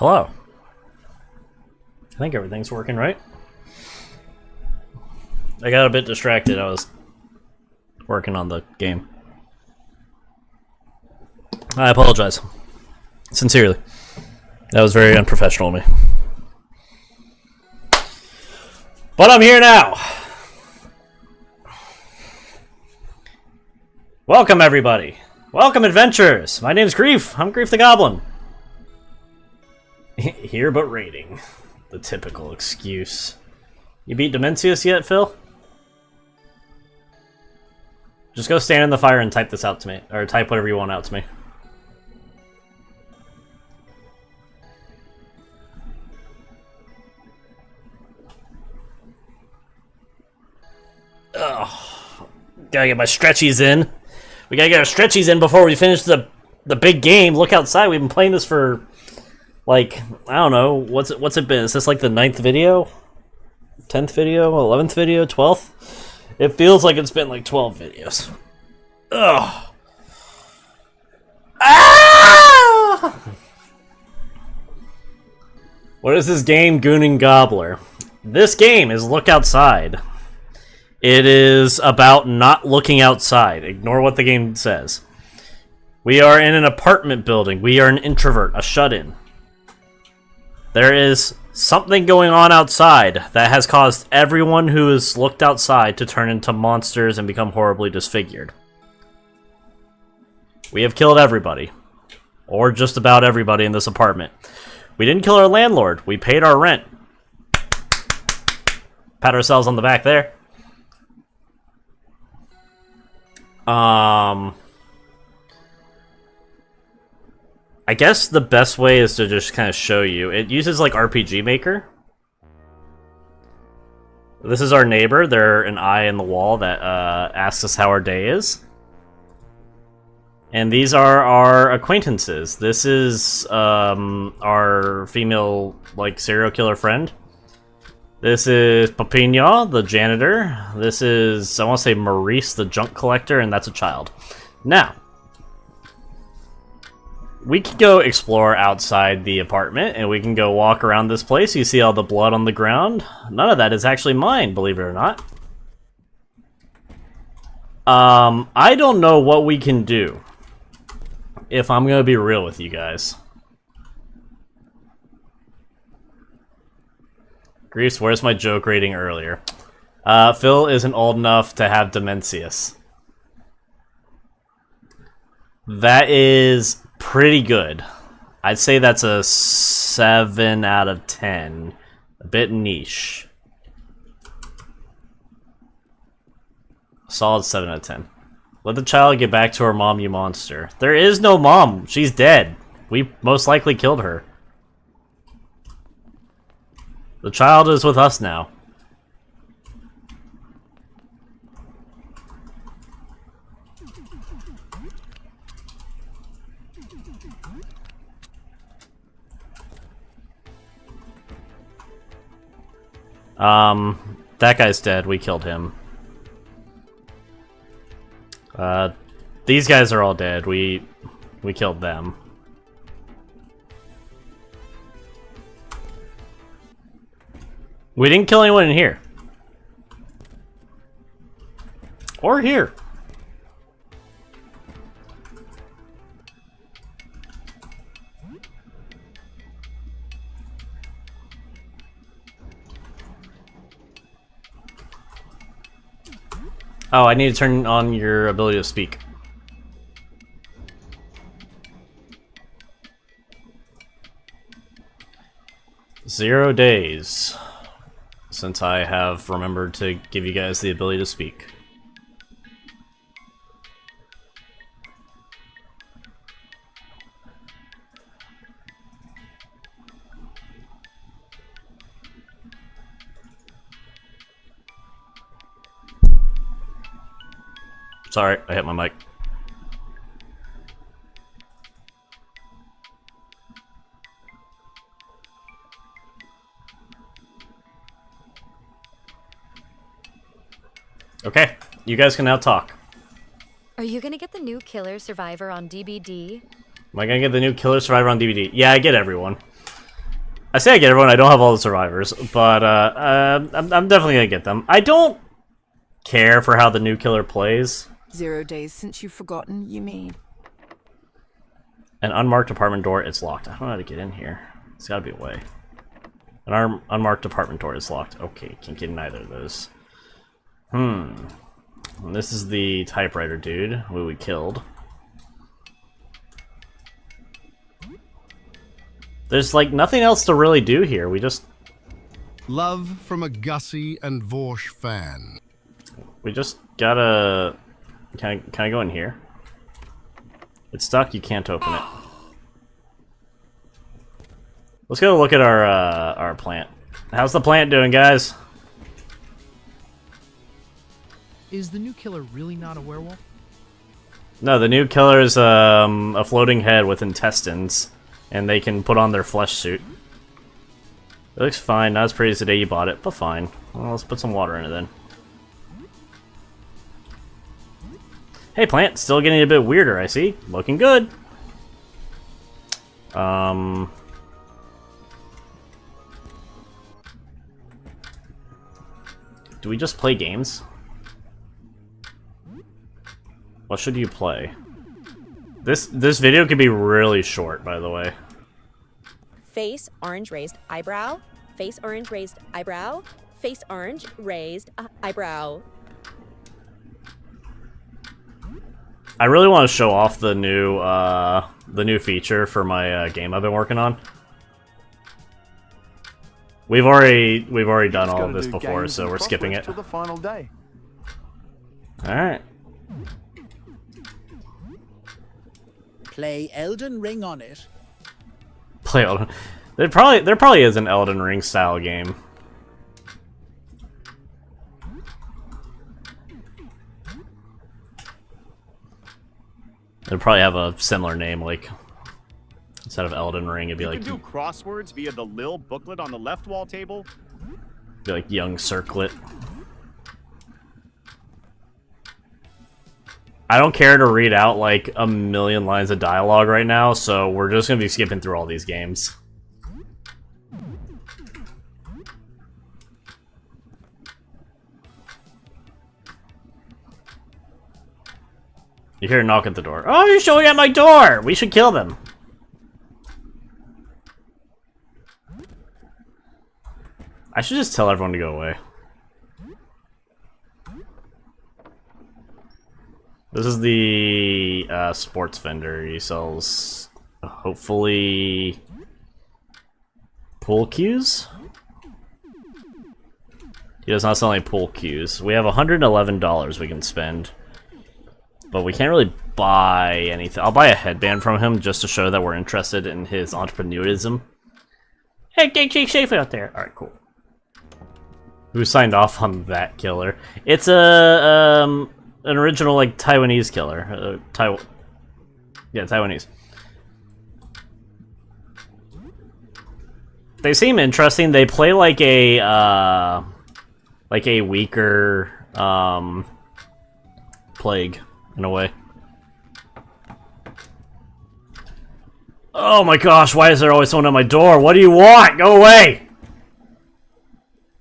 Hello. I think everything's working, right? I got a bit distracted. I was working on the game. I apologize. Sincerely. That was very unprofessional of me. But I'm here now! Welcome, everybody! Welcome, adventurers! My name's Grief. I'm Grief the Goblin. Here but raiding. The typical excuse. You beat Dimensius yet, Phil? Just go stand in the fire and type this out to me. Or type whatever you want out to me. Ugh. Gotta get my stretchies in. We gotta get our stretchies in before we finish the big game. Look outside. We've been playing this for, like, I don't know. What's it been? Is this like the 9th video? 10th video? 11th video? 12th? It feels like it's been like 12 videos. Ugh. Ah! What is this game, Gooning Gobbler? This game is Look Outside. It is about not looking outside. Ignore what the game says. We are in an apartment building. We are an introvert, a shut-in. There is something going on outside that has caused everyone who has looked outside to turn into monsters and become horribly disfigured. We have killed everybody. Or just about everybody in this apartment. We didn't kill our landlord. We paid our rent. Pat ourselves on the back there. I guess the best way is to just kind of show you. It uses like RPG Maker. This is our neighbor. They're an eye in the wall that asks us how our day is. And these are our acquaintances. This is our female like serial killer friend. This is Papignon, the janitor. This is, I want to say, Maurice, the junk collector, and that's a child. Now, we can go explore outside the apartment, and we can go walk around this place. You see all the blood on the ground. None of that is actually mine, believe it or not. I don't know what we can do, if I'm going to be real with you guys. Grease, where's my joke rating earlier? Phil isn't old enough to have Dimensius. That is pretty good. I'd say that's a 7 out of 10. A bit niche. Solid 7 out of 10. Let the child get back to her mom, you monster. There is no mom. She's dead. We most likely killed her. The child is with us now. That guy's dead. We killed him. These guys are all dead. We killed them. We didn't kill anyone in here. Or here. Oh, I need to turn on your ability to speak. Zero days since I have remembered to give you guys the ability to speak. Sorry, I hit my mic. Okay, you guys can now talk. Are you gonna get the new Killer Survivor on DVD? Am I gonna get the new Killer Survivor on DVD? Yeah, I get everyone. I say I get everyone. I don't have all the survivors, but I'm definitely gonna get them. I don't care for how the new killer plays. 0 days since you've forgotten, you mean? An unmarked apartment door. It's locked. I don't know how to get in here. There's got to be a way. An unmarked apartment door is locked. Okay, can't get in either of those. And this is the typewriter dude who we killed. There's like nothing else to really do here. We just... Love from a Gussie and Vorsh fan. We just gotta... Can I go in here? It's stuck, you can't open it. Let's go look at our plant. How's the plant doing, guys? Is the new killer really not a werewolf? No, the new killer is a floating head with intestines, and they can put on their flesh suit. It looks fine, not as pretty as the day you bought it, but fine. Well, let's put some water in it then. Hey, plant, still getting a bit weirder, I see. Looking good. Do we just play games? What should you play? This video could be really short, by the way. Face orange raised eyebrow. Face orange raised eyebrow. Face orange raised eyebrow. I really want to show off the new feature for my game I've been working on. We've already done all of this before, so we're skipping it. Till the final day. All right. Play Elden Ring on it. Play Elden. There probably is an Elden Ring style game. They'd probably have a similar name, like instead of Elden Ring, it'd be like You can do crosswords via the Lil booklet on the left wall table. be like Young Circlet. I don't care to read out like a million lines of dialogue right now, so we're just gonna be skipping through all these games. You hear a knock at the door. Oh, you're showing at my door! We should kill them. I should just tell everyone to go away. This is the sports vendor. He sells, hopefully, pool cues? He does not sell any pool cues. We have $111 we can spend. But we can't really buy anything. I'll buy a headband from him just to show that we're interested in his entrepreneurism. Hey, get safe out there. Alright, cool. Who signed off on that killer? It's an original, like, Taiwanese killer. Yeah, Taiwanese. They seem interesting. They play like a weaker, Plague, in a way. Oh my gosh, why is there always someone at my door? What do you want? Go away!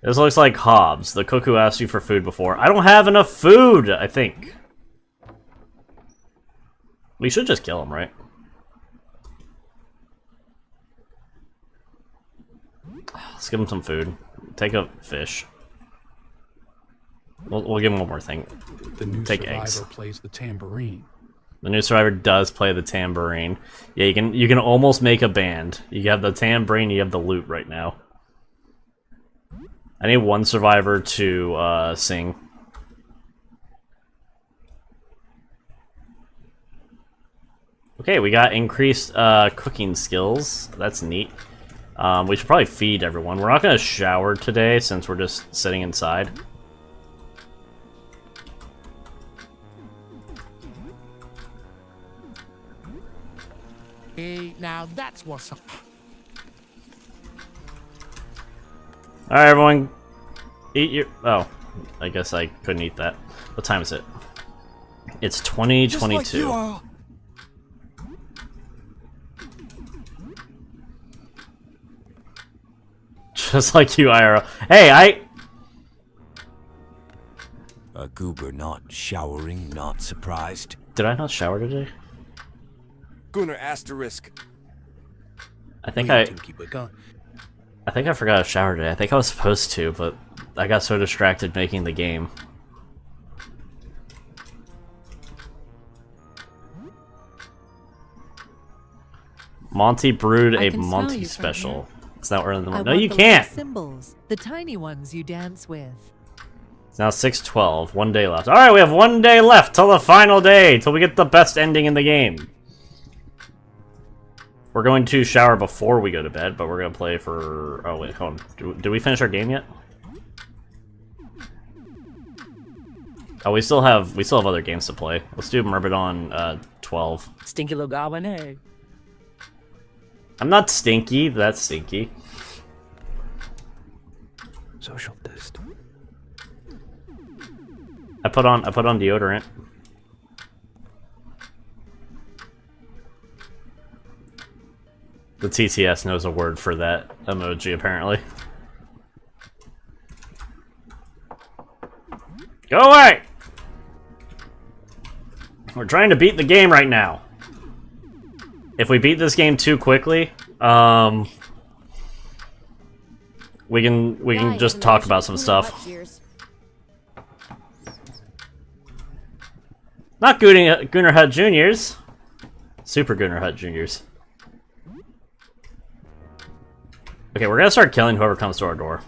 This looks like Hobbs, the cook who asked you for food before. I don't have enough food, I think. We should just kill him, right? Let's give him some food. Take a fish. We'll give him one more thing. The new Take survivor eggs. plays the tambourine. The new survivor does play the tambourine. Yeah, you can almost make a band. You have the tambourine, you have the lute right now. I need one survivor to sing. Okay, we got increased cooking skills. That's neat. We should probably feed everyone. We're not going to shower today since we're just sitting inside. Hey, now that's what's up. Alright, everyone. Eat your... Oh, I guess I couldn't eat that. What time is it? It's 2022. Just like you, IRL. Hey, A goober not showering, not surprised. did I not shower today? Gunnar asterisk. I think We I do keep it going. forgot to shower today. I think I was supposed to, but I got so distracted making the game. Monty brewed I a can smell Monty you, special. It's not early in the I morning. No, want you the can't. little symbols, the tiny ones you dance with. It's now 6:12. 1 day left. All right, we have 1 day left till the final day, till we get the best ending in the game. We're going to shower before we go to bed, but we're gonna play for. Oh wait, hold on. Did we finish our game yet? Oh, we still have other games to play. Let's do Myrmidon 12. Stinky little goblin, hey. I'm not stinky. That's stinky. Social dist. I put on deodorant. The TTS knows a word for that emoji, apparently. Go away! We're trying to beat the game right now. If we beat this game too quickly, we can just talk about some stuff. Not Gunnar Hut Juniors. Super Gunnar Hut Juniors. Okay, we're gonna start killing whoever comes to our door.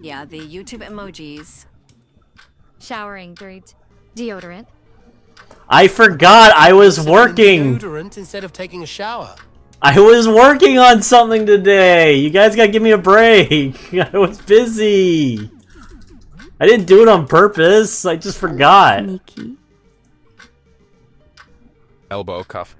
Yeah, the YouTube emojis. Showering through deodorant. I forgot I was working. Deodorant instead of taking a shower. I was working on something today. You guys gotta give me a break. I was busy. I didn't do it on purpose. I just forgot. Sneaky. Elbow cuff.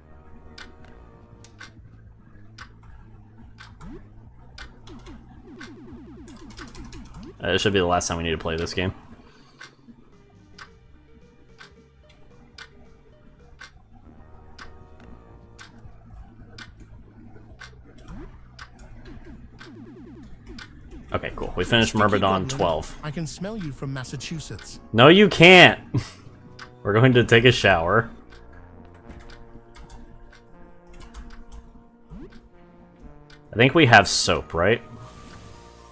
It should be the last time we need to play this game. Okay, cool. We finished Myrmidon 12. I can smell you from Massachusetts. No, you can't. We're going to take a shower. I think we have soap, right?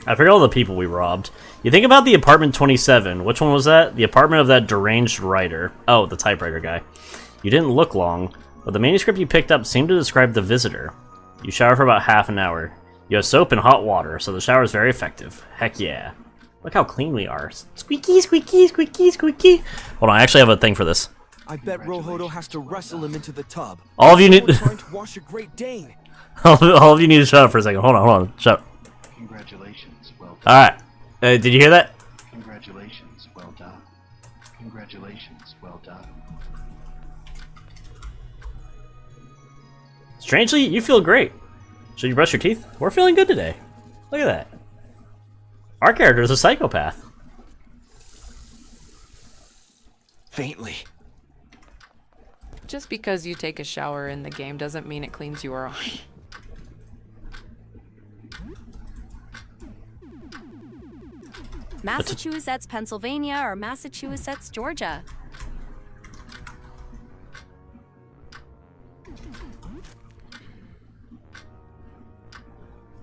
I forget all the people we robbed. You think about the apartment 27. Which one was that? The apartment of that deranged writer. Oh, the typewriter guy. You didn't look long, but the manuscript you picked up seemed to describe the visitor. You shower for about half an hour. You have soap and hot water, so the shower is very effective. Heck yeah. Look how clean we are. Squeaky, squeaky, squeaky, squeaky. Hold on, I actually have a thing for this. I bet Rohodo has to wrestle him into the tub. All of you need... Trying to wash a Great Dane. all of you need to shut up for a second. Hold on. Shut up. Congratulations, well done. Alright. Did you hear that? Congratulations, well done. Congratulations, well done. Strangely, you feel great. Should you brush your teeth? We're feeling good today. Look at that. Our character is a psychopath. Faintly. Just because you take a shower in the game doesn't mean it cleans you off. Massachusetts, Pennsylvania, or Massachusetts, Georgia.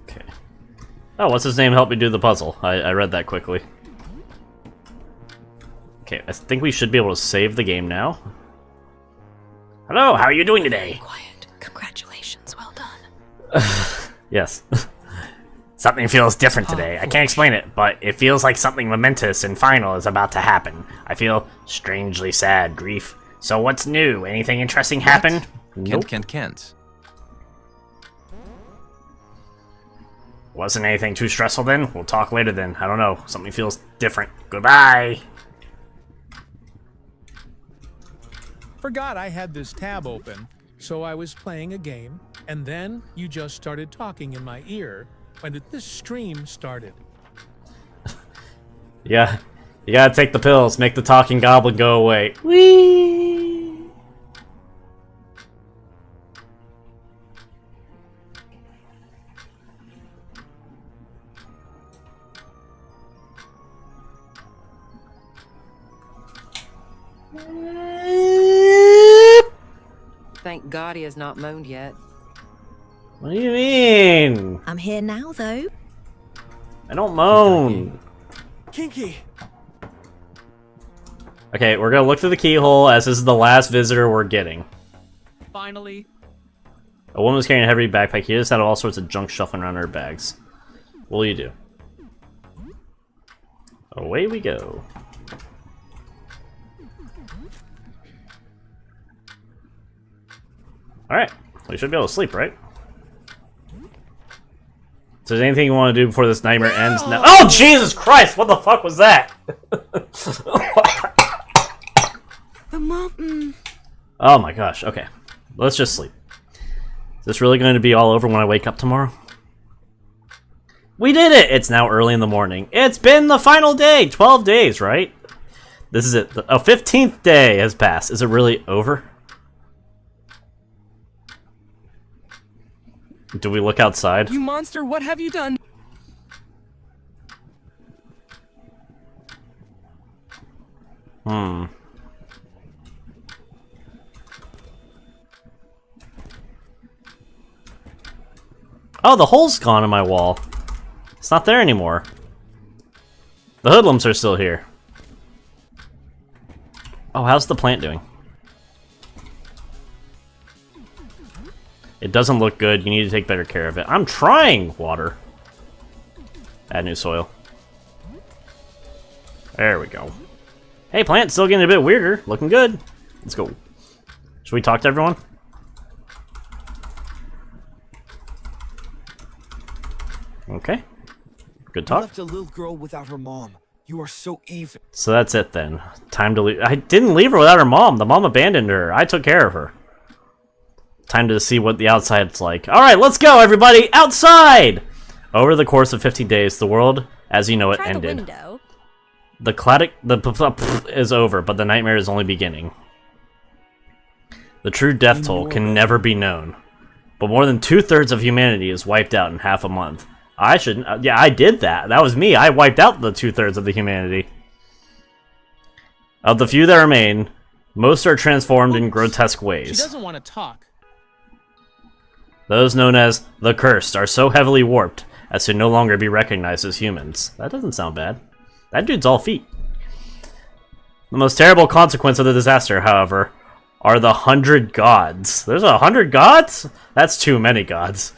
Okay. Oh, what's his name? Help me do the puzzle. I read that quickly. Okay, I think we should be able to save the game now. Hello, how are you doing today? Quiet. Congratulations, well done. Yes. Something feels different today. I can't explain it, but it feels like something momentous and final is about to happen. I feel strangely sad, grief. So what's new? Anything interesting happened? Nope. Kent. Wasn't anything too stressful then? We'll talk later then. I don't know. Something feels different. Goodbye! Forgot I had this tab open, so I was playing a game, and then you just started talking in my ear when this stream started. Yeah, you gotta take the pills, make the talking goblin go away. Whee! Thank God he has not moaned yet. What do you mean? I'm here now, though. I don't moan. Kinky. Okay, we're gonna look through the keyhole as this is the last visitor we're getting. Finally. A woman was carrying a heavy backpack. He just had all sorts of junk shuffling around her bags. What will you do? Away we go. Alright, we should be able to sleep, right? So is there anything you want to do before this nightmare ends? No. Oh, Jesus Christ! What the fuck was that? The mom. Oh my gosh, okay. Let's just sleep. Is this really going to be all over when I wake up tomorrow? We did it! It's now early in the morning. It's been the final day! 12 days, right? This is it. A 15th day has passed. Is it really over? Do we look outside? You monster, what have you done? Oh, the hole's gone in my wall. It's not there anymore. The hoodlums are still here. Oh, how's the plant doing? It doesn't look good. You need to take better care of it. I'm trying, water. Add new soil. There we go. Hey, plant, still getting a bit weirder. Looking good. Let's go. Should we talk to everyone? Okay. Good talk. You left a little girl without her mom. You are so evil. So that's it then. Time to leave. I didn't leave her without her mom. The mom abandoned her. I took care of her. Time to see what the outside's like. Alright, let's go, everybody! Outside! Over the course of 15 days, the world, as you know it, ended. The cladic is over, but the nightmare is only beginning. The true death toll can never be known. But more than 2/3 of humanity is wiped out in half a month. I shouldn't... yeah, I did that. That was me. I wiped out the 2/3 of the humanity. Of the few that remain, most are transformed in grotesque ways. She doesn't want to talk. Those known as the Cursed are so heavily warped as to no longer be recognized as humans. That doesn't sound bad. That dude's all feet. The most terrible consequence of the disaster, however, are the 100 gods. There's 100 gods? That's too many gods.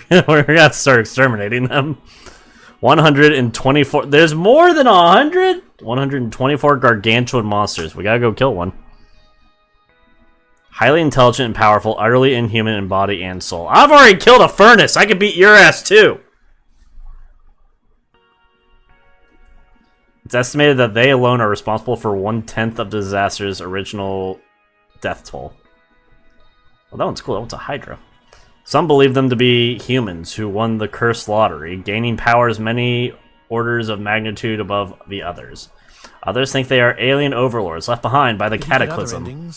We're gonna have to start exterminating them. 124. There's more than 100? 124 gargantuan monsters. We gotta go kill one. Highly intelligent and powerful, utterly inhuman in body and soul. I've already killed a furnace! I could beat your ass too! It's estimated that they alone are responsible for 1/10 of the disaster's original death toll. Well, that one's cool. That one's a Hydra. Some believe them to be humans who won the cursed lottery, gaining powers many orders of magnitude above the others. Others think they are alien overlords left behind by the cataclysm.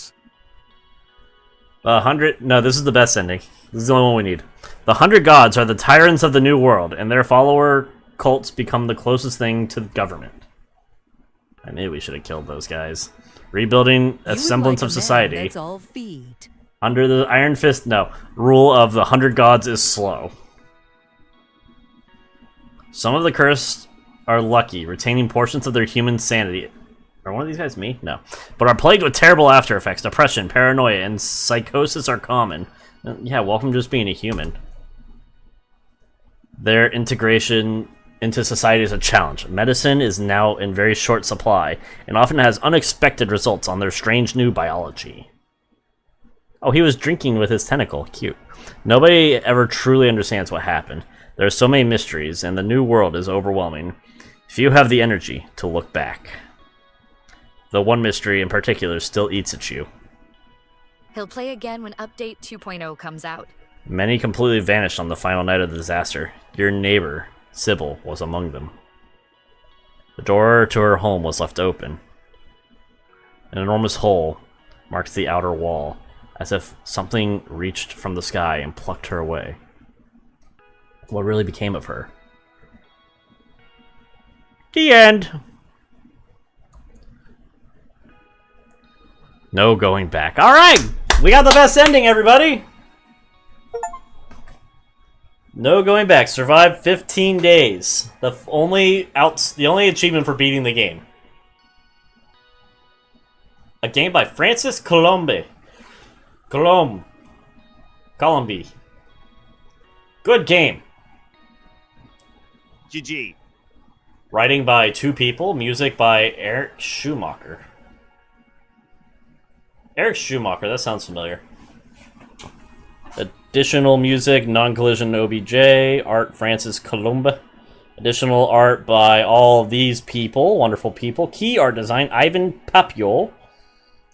100... No, this is the best ending. This is the only one we need. The 100 gods are the tyrants of the new world, and their follower cults become the closest thing to the government. I knew we should have killed those guys. Rebuilding a semblance of society. That's all feet. Under the Iron Fist, no. Rule of the 100 gods is slow. Some of the cursed are lucky, retaining portions of their human sanity. Are one of these guys me? No. But are plagued with terrible after effects. Depression, paranoia, and psychosis are common. Yeah, welcome to just being a human. Their integration into society is a challenge. Medicine is now in very short supply, and often has unexpected results on their strange new biology. Oh, he was drinking with his tentacle. Cute. Nobody ever truly understands what happened. There are so many mysteries, and the new world is overwhelming. Few have the energy to look back. The one mystery in particular still eats at you. He'll play again when Update 2.0 comes out. Many completely vanished on the final night of the disaster. Your neighbor, Sybil, was among them. The door to her home was left open. An enormous hole marks the outer wall, as if something reached from the sky and plucked her away. What really became of her? The end! No going back. All right, we got the best ending, everybody. No going back. Survived 15 days. The only achievement for beating the game. A game by Francis Colombi. Colombi. Good game. GG. Writing by 2 people. Music by Eric Schumacher. Eric Schumacher, that sounds familiar. Additional music, non-collision OBJ, art Francis Colombi. Additional art by all of these people, wonderful people. Key art design, Ivan Papiol.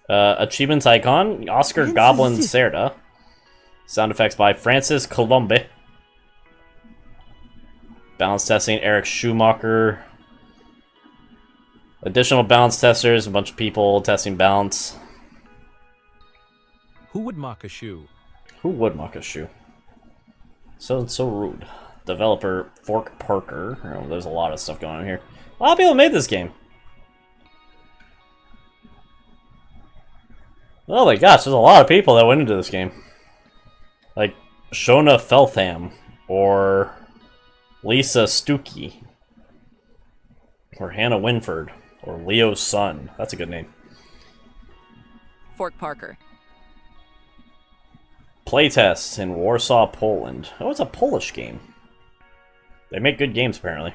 Achievements icon, Oscar Goblin Cerda. Sound effects by Francis Colombi. Balance testing, Eric Schumacher. Additional balance testers, a bunch of people testing balance. Who would mock a shoe? Who would mock a shoe? So rude. Developer Fork Parker. Oh, there's a lot of stuff going on here. A lot of people made this game. Oh my gosh, there's a lot of people that went into this game. Like Shona Feltham or Lisa Stuckey or Hannah Winford or Leo Sun. That's a good name. Fork Parker. Playtest in Warsaw, Poland. Oh, it's a Polish game. They make good games, apparently.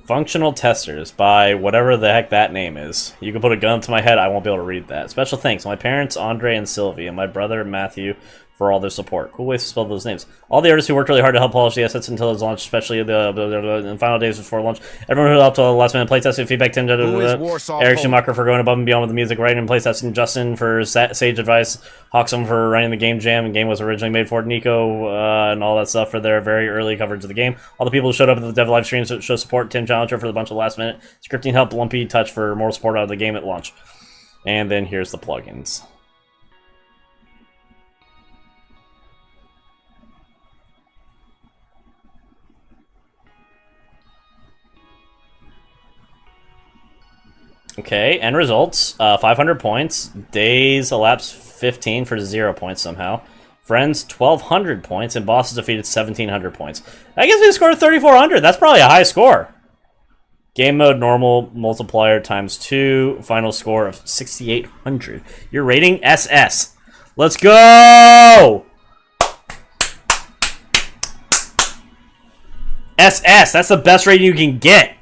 Functional Testers by whatever the heck that name is. You can put a gun to my head, I won't be able to read that. Special thanks to my parents, Andre and Sylvie, and my brother, Matthew, for all their support. Cool ways to spell those names. All the artists who worked really hard to help polish the assets until it was launched, especially in the final days before launch. Everyone who helped to the last minute playtesting feedback. Tim, Eric Schumacher for going above and beyond with the music, writing and playtesting. Justin for sage advice. Hawksum for running the game jam. The game was originally made for Nico and all that stuff for their very early coverage of the game. All the people who showed up at the dev live streams to show support. Tim Challenger for the bunch of last minute scripting help. Lumpy Touch for more support out of the game at launch. And then here's the plugins. Okay, end results, 500 points, days elapsed 15 for 0 points somehow, friends 1,200 points, and bosses defeated 1,700 points. That gives me a score of 3,400, that's probably a high score. Game mode, normal, multiplier times 2, final score of 6,800. Your rating, SS. Let's go! SS, that's the best rating you can get.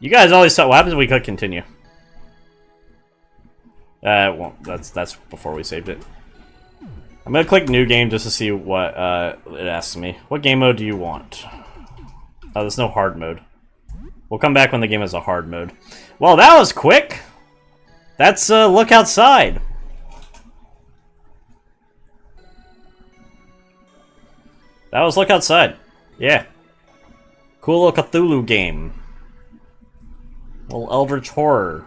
You guys always talk. What happens if we click continue? Well, that's before we saved it. I'm gonna click new game just to see what it asks me. What game mode do you want? Oh, there's no hard mode. We'll come back when the game has a hard mode. Well, that was quick. That's look outside. That was look outside. Yeah. Cool little Cthulhu game. Little Eldritch Horror.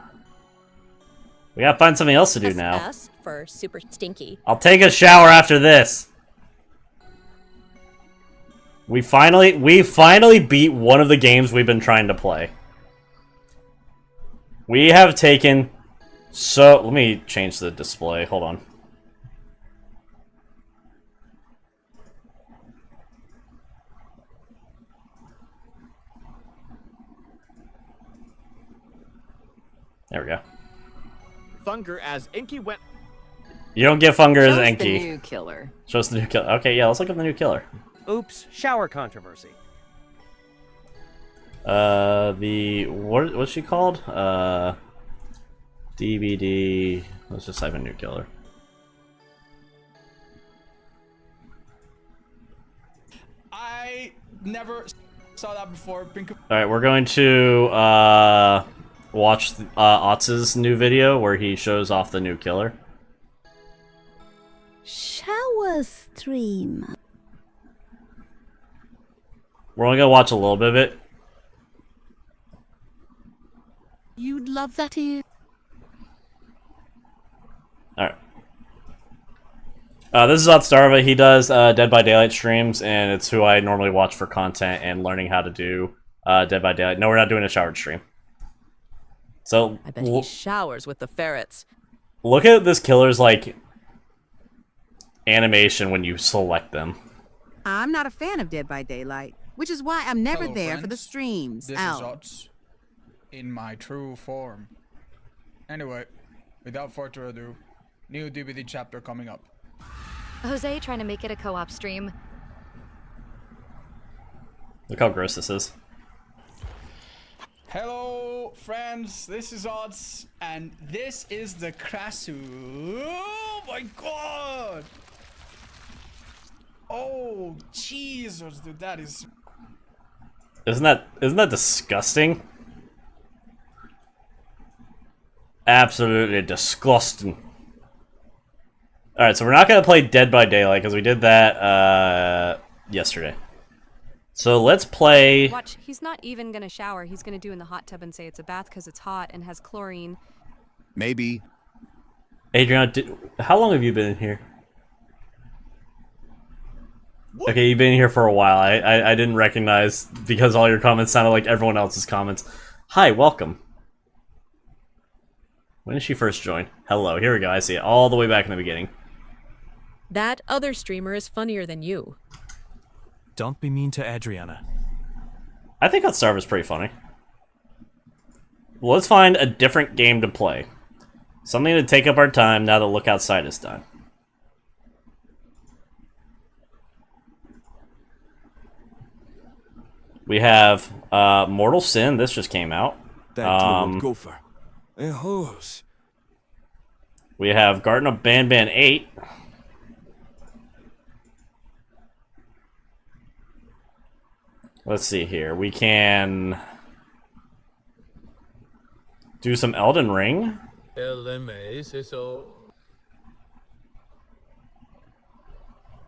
We gotta find something else to do now. S for super stinky. I'll take a shower after this. We finally beat one of the games we've been trying to play. We have taken let me change the display. Hold on. There we go. Funger as Inky went. You don't get Funger as Show us Enki. the new killer. Show us the new killer. Okay, yeah, let's look at the new killer. Oops, shower controversy. What's she called? DVD. Let's just type in new killer. I never saw that before. Alright, we're going to watch Otz's new video where he shows off the new killer. Shower stream. We're only gonna watch a little bit of it. You'd love that here. Alright. This is Otstarva. He does Dead by Daylight streams, and it's who I normally watch for content and learning how to do Dead by Daylight. No, we're not doing a showered stream. So I bet he showers with the ferrets. look at this killer's like animation when you select them. I'm not a fan of Dead by Daylight, which is why I'm never Hello, there for the friends. streams. This Ow. is Ots, in my true form. Anyway, without further ado, new DVD chapter coming up. Jose trying to make it a co-op stream. Look how gross this is. Hello, friends. This is Ots, and this is the Krasu. Oh my god! Oh Jesus, dude, that is. Isn't that disgusting? Absolutely disgusting. Alright, so we're not gonna play Dead by Daylight because we did that yesterday. So let's play. Watch, he's not even gonna shower. He's gonna do in the hot tub and say it's a bath because it's hot and has chlorine. Maybe. Adriana, how long have you been in here? Okay, you've been here for a while. I didn't recognize because all your comments sounded like everyone else's comments. Hi, welcome. When did she first join? Hello, here we go. I see it all the way back in the beginning. That other streamer is funnier than you. Don't be mean to Adriana. I think Outstar was pretty funny. Well, let's find a different game to play. Something to take up our time now that Look Outside is done. We have Mortal Sin. This just came out. That gopher. A horse. We have Garden of Banban 8. Let's see here. We can do some Elden Ring.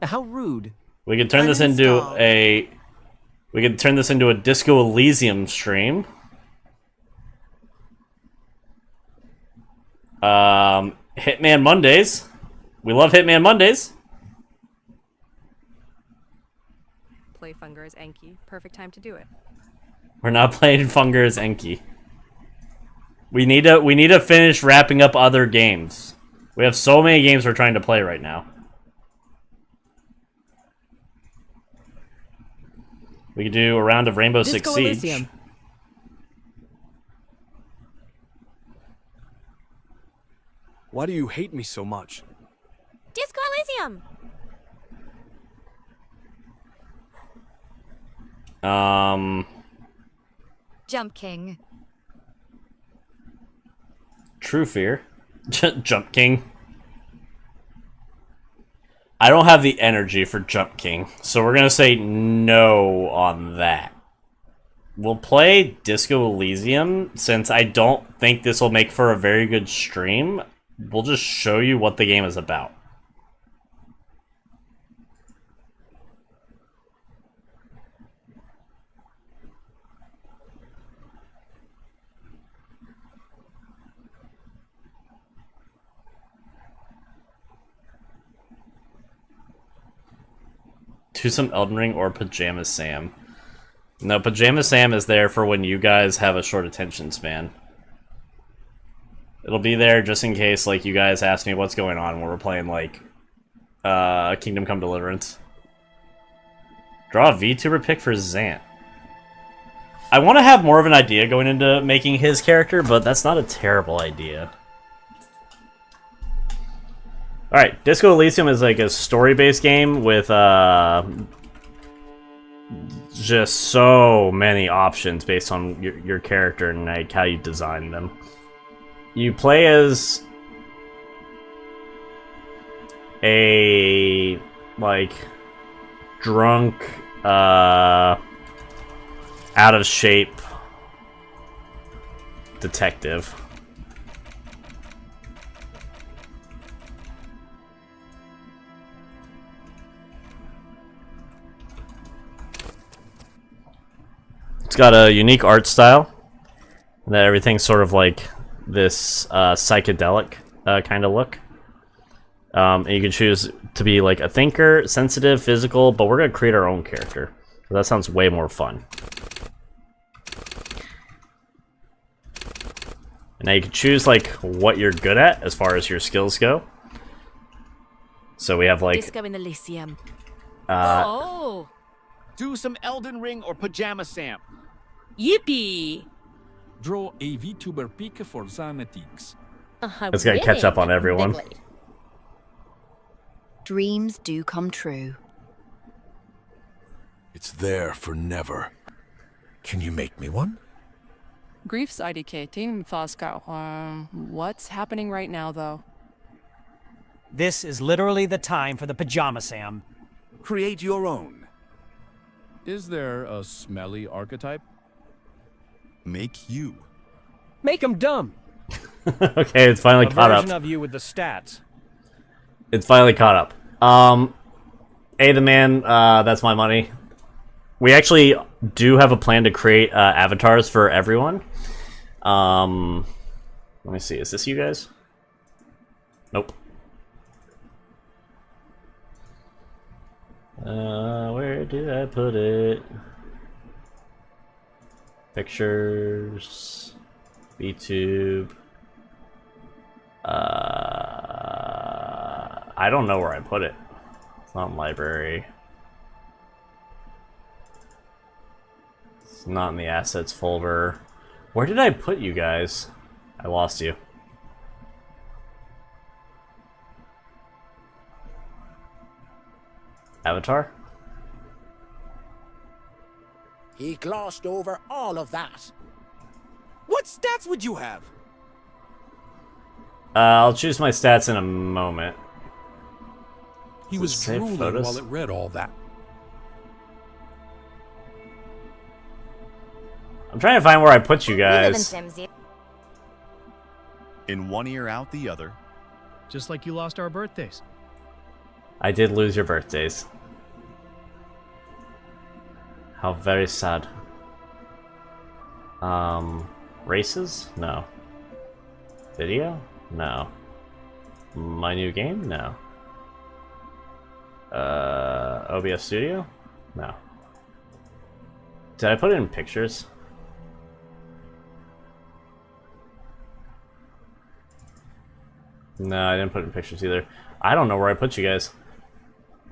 How rude. We could turn this into a Disco Elysium stream. Hitman Mondays. We love Hitman Mondays. Play Funger as Enki. Perfect time to do it. We're not playing Funger as Enki. We need to finish wrapping up other games. We have so many games we're trying to play right now. We could do a round of Rainbow Six Siege. Elysium. Why do you hate me so much? Disco Elysium! Jump King. True Fear. Jump King. I don't have the energy for Jump King, so we're gonna say no on that. We'll play Disco Elysium, since I don't think this will make for a very good stream. We'll just show you what the game is about. Do some Elden Ring or Pajama Sam. No, Pajama Sam is there for when you guys have a short attention span. It'll be there just in case, like, you guys ask me what's going on when we're playing, like, Kingdom Come Deliverance. Draw a VTuber pick for Zant. I want to have more of an idea going into making his character, but that's not a terrible idea. Alright, Disco Elysium is like a story-based game with just so many options based on your character and like how you design them. You play as a like drunk, out of shape detective. It's got a unique art style, and that everything's sort of like this psychedelic kind of look. And you can choose to be like a thinker, sensitive, physical, but we're going to create our own character. So that sounds way more fun. Now you can choose like what you're good at as far as your skills go. So we have like Disco in the Lyceum. Do some Elden Ring or Pajama Sam. Yippee! Draw a VTuber pick for Zanetics. It's gonna catch up on everyone. Dreams do come true. It's there for never. Can you make me one? Grief's IDK, Team Foscow. What's happening right now, though? This is literally the time for the Pajama Sam. Create your own. Is there a smelly archetype? Make you. Make him dumb. Okay, it's finally caught up. A version of you with the stats. It's finally caught up. Hey, the man, that's my money. We actually do have a plan to create avatars for everyone. Let me see. Is this you guys? Nope. Where did I put it? Pictures. VTube. I don't know where I put it. It's not in library. It's not in the assets folder. Where did I put you guys? I lost you. Avatar? He glossed over all of that. What stats would you have? I'll choose my stats in a moment. He was drooling while it read all that. I'm trying to find where I put you guys. In one ear, out the other. Just like you lost our birthdays. I did lose your birthdays. How very sad. Races? No. Video? No. My new game? No. OBS Studio? No. Did I put it in pictures? No, I didn't put it in pictures either. I don't know where I put you guys.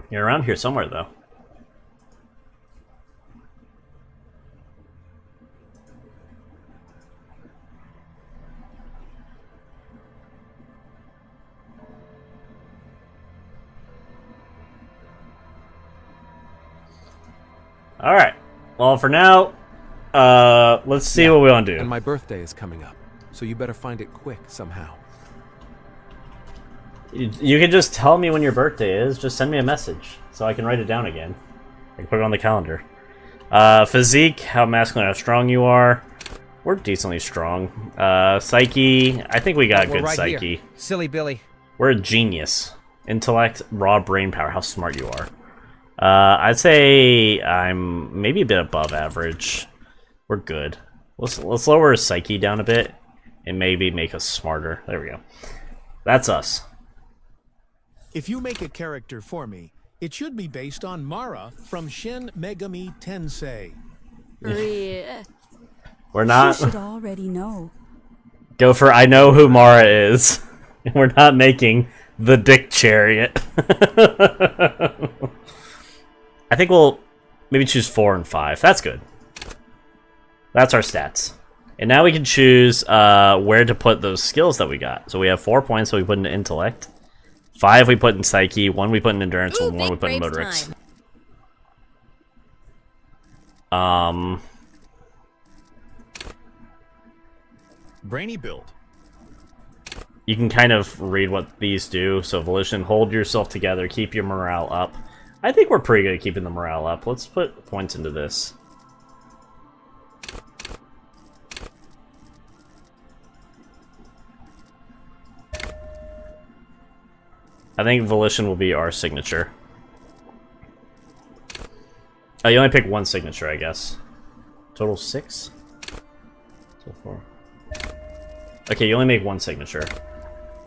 You're around here somewhere, though. Alright. Well, for now, let's see what we want to do. And my birthday is coming up, so you better find it quick somehow. You can just tell me when your birthday is. Just send me a message so I can write it down again. I can put it on the calendar. Physique, how masculine, how strong you are. We're decently strong. Psyche, I think we got good right psyche. Here. Silly Billy. We're a genius. Intellect, raw brain power, how smart you are. I'd say I'm maybe a bit above average. We're good. Let's lower psyche down a bit and maybe make us smarter. There we go. That's us. If you make a character for me, it should be based on Mara from Shin Megami Tensei. We're not. You should already know. Go for I know who Mara is. We're not making the Dick Chariot. I think we'll maybe choose 4 and 5. That's good. That's our stats. And now we can choose where to put those skills that we got. So we have 4 points, so we put in intellect. 5 we put in psyche. 1 we put in endurance. Ooh, 1 we put in motorics. Brainy build. You can kind of read what these do. So volition, hold yourself together, keep your morale up. I think we're pretty good at keeping the morale up. Let's put points into this. I think volition will be our signature. Oh, you only pick 1 signature, I guess. Total 6? So 4. Okay, you only make 1 signature.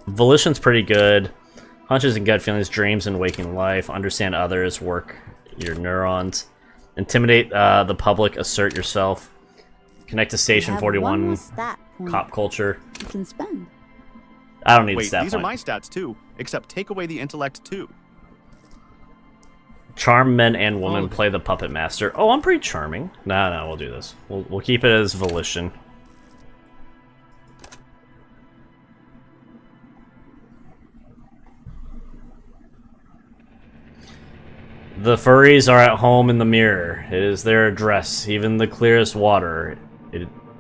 Volition's pretty good. Hunches and gut feelings, dreams and waking life. Understand others, work your neurons. Intimidate the public, assert yourself. Connect to Station You have one 41. more stat point Cop culture. you can spend. I don't need Wait, stat these point. are my stats too, except take away the intellect too. Charm men and women play the puppet master. Oh, I'm pretty charming. No, we'll do this. We'll keep it as volition. The furries are at home in the mirror. It is their address, even the clearest water,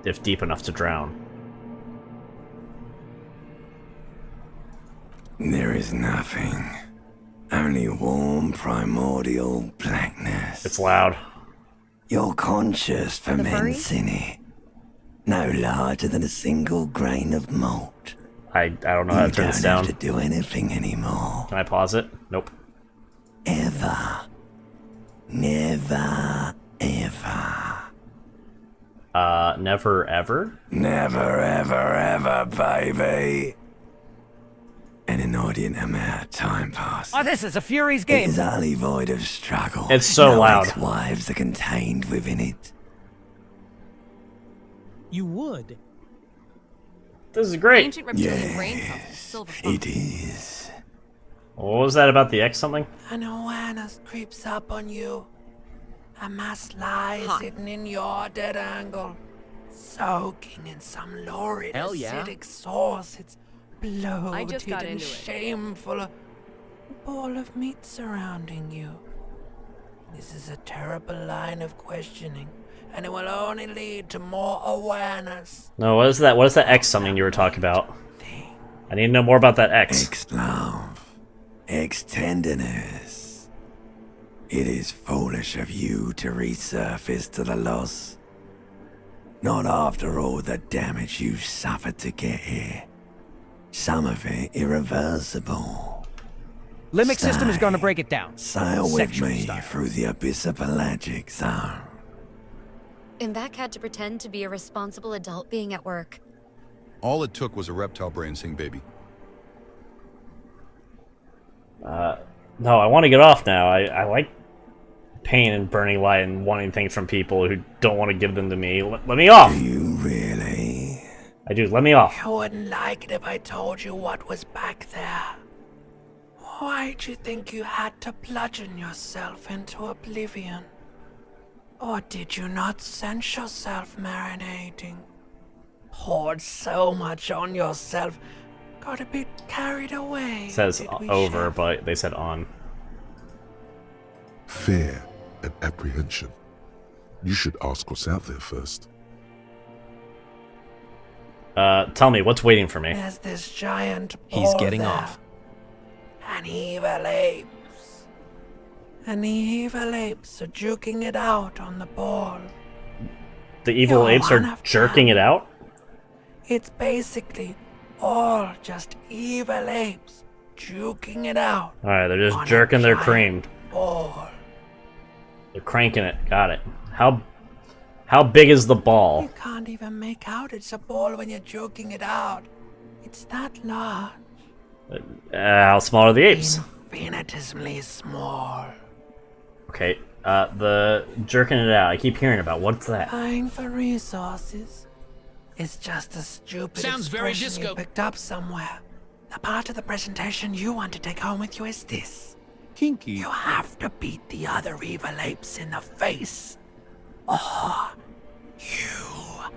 if deep enough to drown. There is nothing. Only warm primordial blackness. It's loud. Your conscious ferments in it. No larger than a single grain of malt. I don't know how to turn this down. You don't have to do anything anymore. Can I pause it? Nope. Ever. Never, ever. Never ever? Never, ever, ever, baby. And an inordinate amount of time passes. Oh, this is a Fury's It game. is utterly void of struggle. It's so no loud. Ex-wives are contained within it. You would. This is great. Ancient reptilian brain cells with silver fox. It is. What was that about the X something? An awareness creeps up on you. A mass lies hidden in your dead angle, soaking in some lurid Hell yeah. acidic sauce. It's bloated I just got and into it. shameful. A ball of meat surrounding you. This is a terrible line of questioning, and it will only lead to more awareness. No, what is that? What is that X something you were talking about? I need to know more about that X. Ex-love. Ex-tenderness. It is foolish of you to resurface to the loss. Not after all the damage you've suffered to get here. Some of it irreversible. Limbic system is going to break it down. Sail with Sexual me style. through the abyss of pelagic zone. Imbac had to pretend to be a responsible adult being at work. All it took was a reptile brain sing baby. No, I want to get off now. I like pain and burning light and wanting things from people who don't want to give them to me. Let me off! Do you really? I do. Let me off. You wouldn't like it if I told you what was back there. Why'd you think you had to bludgeon yourself into oblivion? Or did you not sense yourself marinating? Poured so much on yourself, got a bit carried away. It says did we, over, Chef? but they said on. Fear and apprehension. You should ask what's out there first. Tell me, what's waiting for me? There's this giant He's ball getting there. off. And evil apes. And the evil apes are juking it out on the ball. The evil You're apes are one of jerking it out? It's basically all just evil apes juking it out. Alright, they're just on a jerking their giant cream. Ball. They're cranking it. Got it. How big is the ball? You can't even make out it's a ball when you're joking it out. It's that large. How small are the apes? Infinitesimally small. Okay, the jerking it out. I keep hearing about. What's that? Buying for resources is just a stupid Sounds very expression you disco. picked up somewhere. The part of the presentation you want to take home with you is this. Kinky. You have to beat the other evil apes in the face. Or you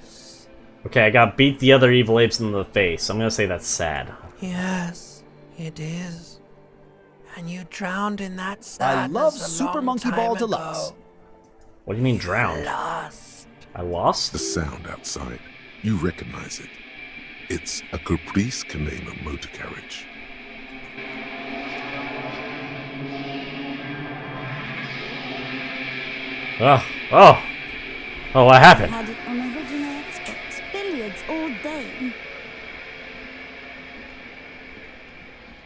lose. Okay, I got beat the other evil apes in the face. I'm gonna say that's sad. Yes, it is. And you drowned in that sadness I love a Super long Monkey time Ball ago. Deluxe. What do you mean drowned? Lost. I lost? The sound outside. You recognize it. It's a Caprice Canema motor carriage. Oh, what happened? Had it on original Xbox. Billiards all day.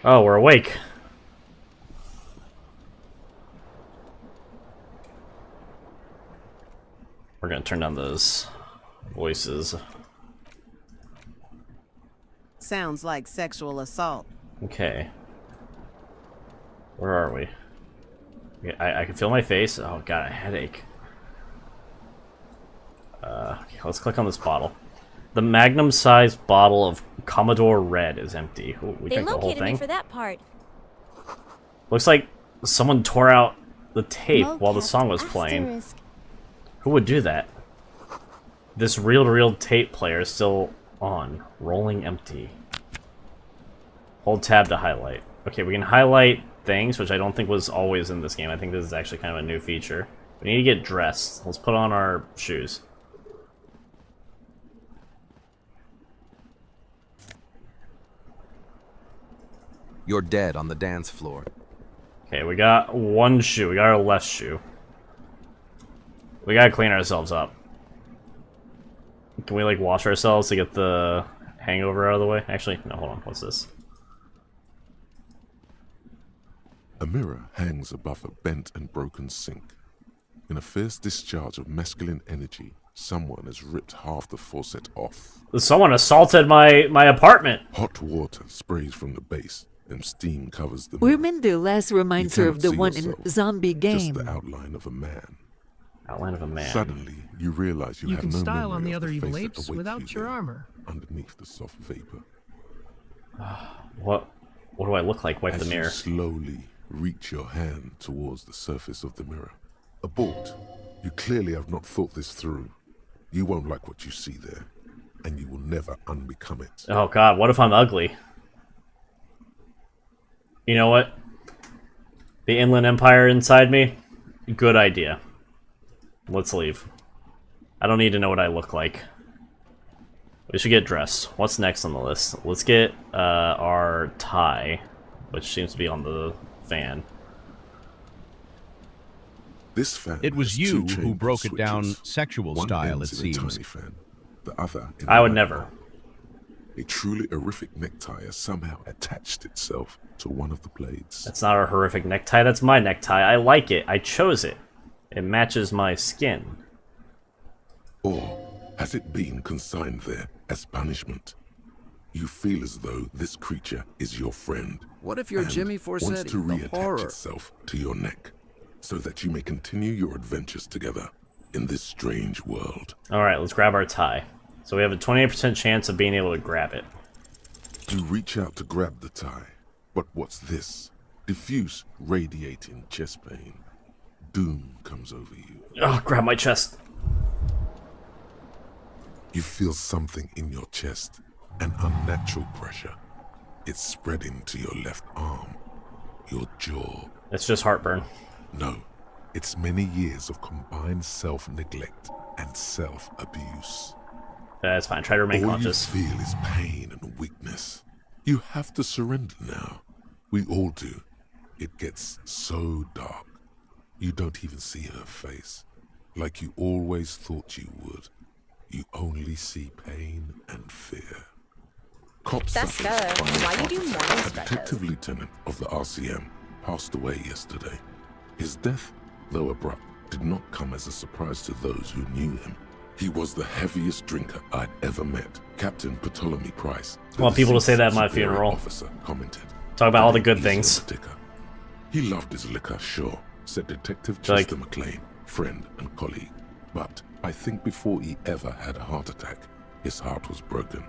Oh, we're awake. We're gonna turn down those voices. Sounds like sexual assault. Okay. Where are we? I can feel my face. Oh god, a headache. Okay, let's click on this bottle. The magnum-sized bottle of Commodore Red is empty. Ooh, we They drank the whole located me thing. for that part. Looks like someone tore out the tape while the song was playing. Asterisk. Who would do that? This reel-to-reel tape player is still on. Rolling empty. Hold tab to highlight. Okay, we can highlight things, which I don't think was always in this game. I think this is actually kind of a new feature. We need to get dressed. Let's put on our shoes. You're dead on the dance floor. Okay, we got one shoe. We got our left shoe. We gotta clean ourselves up. Can we, like, wash ourselves to get the hangover out of the way? Actually, no, hold on. What's this? A mirror hangs above a bent and broken sink. In a fierce discharge of masculine energy, someone has ripped half the faucet off. Someone assaulted my apartment! Hot water sprays from the base, and steam covers the mirror. Women do less reminds her of the one in Zombie Game. Just the outline of a man. Outline of a man. Suddenly, you realize you have can no style memory on the of other the evil face that apes awaits without you your there, armor. underneath the soft vapor. What do I look like? Wipe the mirror. You slowly reach your hand towards the surface of the mirror. Abort. You clearly have not thought this through. You won't like what you see there, and you will never unbecome it. Oh god, what if I'm ugly? You know what? The Inland Empire inside me? Good idea. Let's leave. I don't need to know what I look like. We should get dressed. What's next on the list? Let's get our tie, which seems to be on the fan. This fan It was has you two who chamber broke it down switches. sexual One style, ends it in a seems. tiny fan, the other in I a would light never. bulb. A truly horrific necktie has somehow attached itself to one of the blades. That's not a horrific necktie, that's my necktie. I like it. I chose it. It matches my skin. Or has it been consigned there as punishment? You feel as though this creature is your friend. What if you're and Jimmy wants Forsetti, to the reattach horror? itself to your neck, so that you may continue your adventures together in this strange world. Alright, let's grab our tie. So we have a 28% chance of being able to grab it. You reach out to grab the tie, but what's this? Diffuse, radiating chest pain. Doom comes over you. Oh, grab my chest. You feel something in your chest, an unnatural pressure. It's spreading to your left arm, your jaw. It's just heartburn. No, it's many years of combined self-neglect and self-abuse. That's fine. Try to remain conscious. All you feel is pain and weakness. You have to surrender now. We all do. It gets so dark. You don't even see her face. Like you always thought you would. You only see pain and fear. Cop That's good. Why you do morning A stretches? detective lieutenant of the RCM passed away yesterday. His death, though abrupt, did not come as a surprise to those who knew him. He was the heaviest drinker I'd ever met. Captain Ptolemy Price. I want people to say that at my superior funeral. Officer commented. Talk about all the good things. He loved his liquor, sure, said Detective Like- Chester McLean, friend and colleague. But I think before he ever had a heart attack, his heart was broken.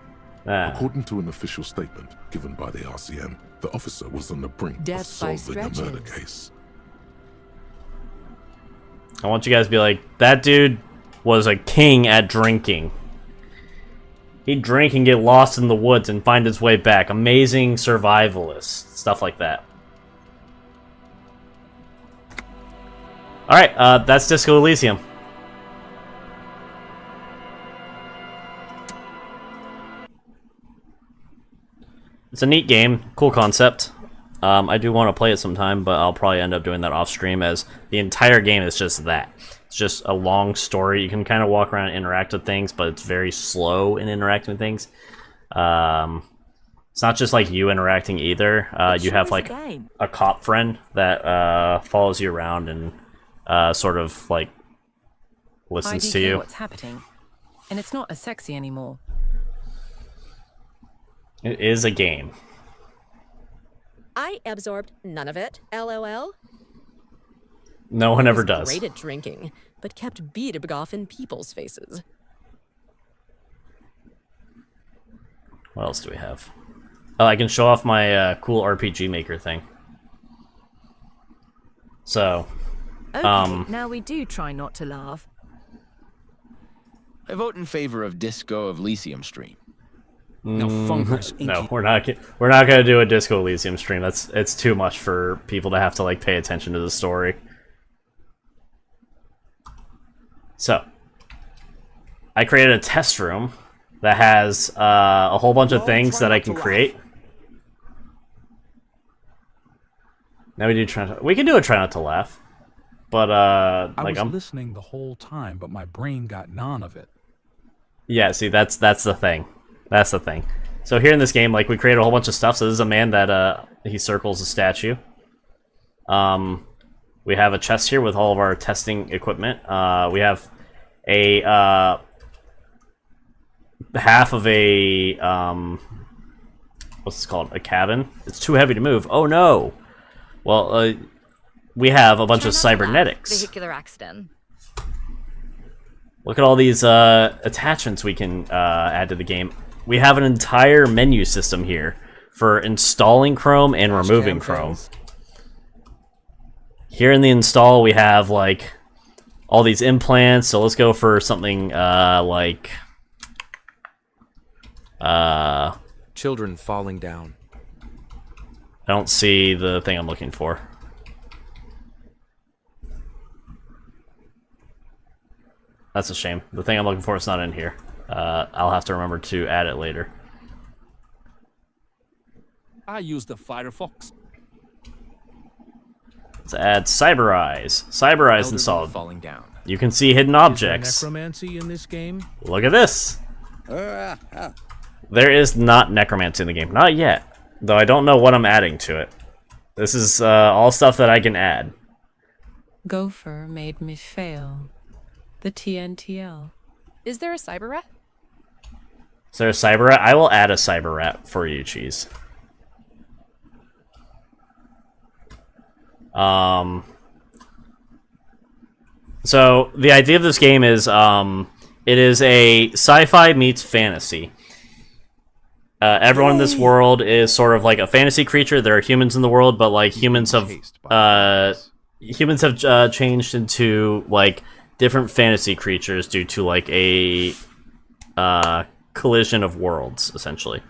According to an official statement given by the RCM, the officer was on the brink Death of by solving a murder stretches. case. I want you guys to be like, that dude was a king at drinking. He'd drink and get lost in the woods and find his way back. Amazing survivalist. Stuff like that. Alright, that's Disco Elysium. It's a neat game, cool concept. I do want to play it sometime, but I'll probably end up doing that off stream, as the entire game is just that. It's just a long story. You can kind of walk around and interact with things, but it's very slow in interacting with things. It's not just like you interacting either. You have like a cop friend that follows you around and sort of like listens to you. What's happening, and it's not as sexy anymore. It is a game. I absorbed none of it, LOL. No one ever does. Great at drinking, but kept Beat in people's faces. What else do we have? Oh, I can show off my cool RPG Maker thing. So, Okay, now we do try not to laugh. I vote in favor of Disco Elysium stream. No, we're not gonna do a Disco Elysium stream. It's too much for people to have to like pay attention to the story. So, I created a test room that has a whole bunch of things that I can create. Now we can do a try not to laugh, but like I'm listening the whole time, but my brain got none of it. Yeah, see, that's the thing. That's the thing. So here in this game, like, we created a whole bunch of stuff. So this is a man that he circles a statue. We have a chest here with all of our testing equipment. We have a half of a what's this called? A cabin. It's too heavy to move. Oh no. Well, we have a bunch of cybernetics. Vehicular accident. Look at all these attachments we can add to the game. We have an entire menu system here for installing Chrome and removing Chrome. Here in the install, we have like all these implants. So let's go for something like children falling down. I don't see the thing I'm looking for. That's a shame. The thing I'm looking for is not in here. I'll have to remember to add it later. I use the Firefox. Let's add Cyber Eyes. Cyber Eyes installed. Falling down. You can see hidden objects. Necromancy in this game? Look at this. There is not necromancy in the game. Not yet. Though I don't know what I'm adding to it. This is all stuff that I can add. Gopher made me fail. The TNTL. Is there a cyber rat? Is there a cyber rat? I will add a cyber rat for you, Cheese. So the idea of this game is it is a sci-fi meets fantasy. Everyone in this world is sort of like a fantasy creature. There are humans in the world, but like humans have changed into like different fantasy creatures due to like a collision of worlds, essentially.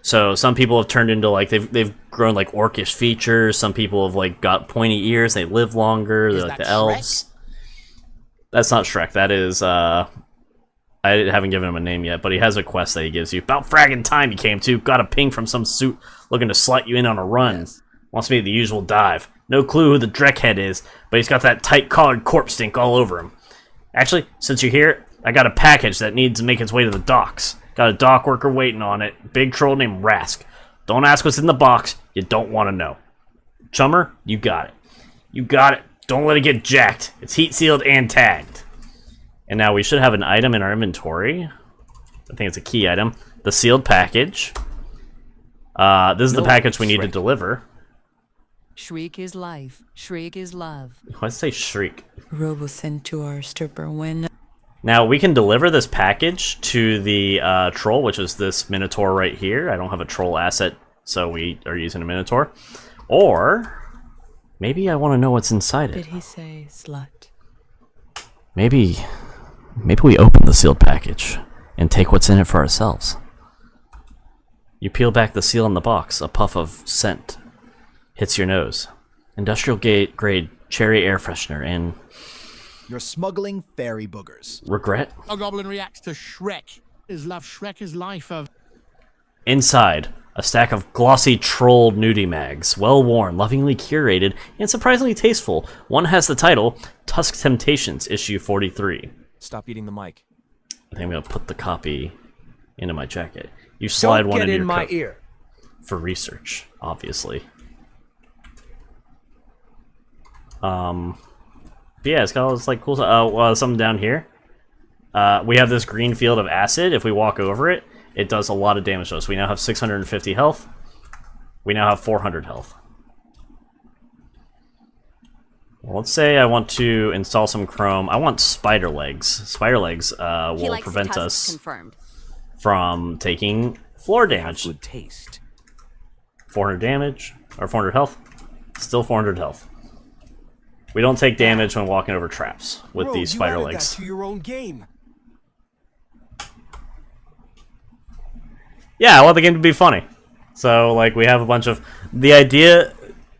So some people have turned into like they've grown like orcish features. Some people have like got pointy ears. They live longer. They're like the elves. That's not Shrek. That is I haven't given him a name yet, but he has a quest that he gives you. About fragging time you came to. Got a ping from some suit looking to slut you in on a run. Yes. Wants me the usual dive. No clue who the Dreckhead is, but he's got that tight-collared corpse stink all over him. Actually, since you're here, I got a package that needs to make its way to the docks. Got a dock worker waiting on it. Big troll named Rask. Don't ask what's in the box. You don't want to know. Chummer, you got it. You got it. Don't let it get jacked. It's heat-sealed and tagged. And now we should have an item in our inventory. I think it's a key item. The sealed package. This is the package we need to deliver. Shriek is life. Shriek is love. Why does it say shriek? Robo sent to our stripper when... Now, we can deliver this package to the troll, which is this Minotaur right here. I don't have a troll asset, so we are using a Minotaur. Or, maybe I want to know what's inside it. Did he say slut? Maybe we open the sealed package and take what's in it for ourselves. You peel back the seal on the box, a puff of scent hits your nose. Industrial grade cherry air freshener and... You're smuggling fairy boogers. Regret? A goblin reacts to Shrek. Is love Shrek is life of... Inside, a stack of glossy troll nudie mags, well worn, lovingly curated, and surprisingly tasteful. One has the title, Tusk Temptations, issue 43. Stop eating the mic. I think I'm going to put the copy into my jacket. You slide one into your my ear. For research, obviously. But yeah, it's got all this like cool stuff. Something down here. We have this green field of acid. If we walk over it, it does a lot of damage to us. We now have 650 health. We now have 400 health. Well, let's say I want to install some Chrome. I want spider legs. Spider legs will prevent us from taking Floor damage. Good taste. 400 damage, or 400 health. Still 400 health. We don't take damage when walking over traps with these spider legs. To your own game. Yeah, I want the game to be funny. So, like, we have a bunch of... The idea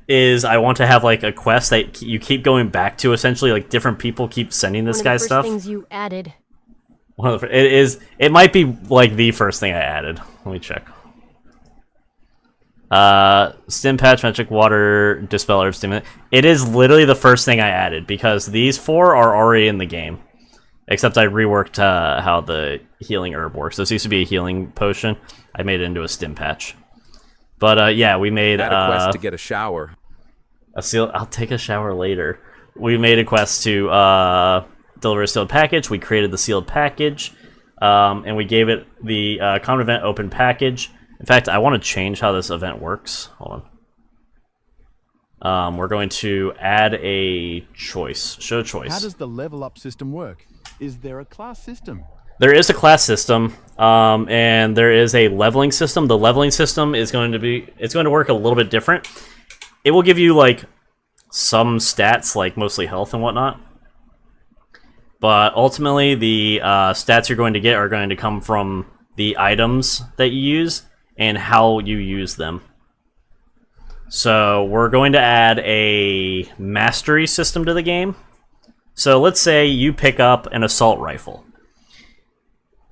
is I want to have, like, a quest that you keep going back to, essentially. Like, different people keep sending this guy stuff. One of the first things you added. It might be, like, the first thing I added. Let me check. Stim patch, magic water, dispel herb stimulant. It is literally the first thing I added, because these 4 are already in the game. Except I reworked how the healing herb works. This used to be a healing potion. I made it into a stim patch. But yeah, we made Add a quest to get a shower. I'll take a shower later. We made a quest to deliver a sealed package. We created the sealed package, and we gave it the common event open package. In fact, I want to change how this event works. Hold on. We're going to add a choice. Show choice. How does the level up system work? Is there a class system? There is a class system, and there is a leveling system. The leveling system is going to work a little bit different. It will give you like some stats, like mostly health and whatnot. But ultimately, the stats you're going to get are going to come from the items that you use and how you use them. So we're going to add a mastery system to the game. So let's say you pick up an assault rifle.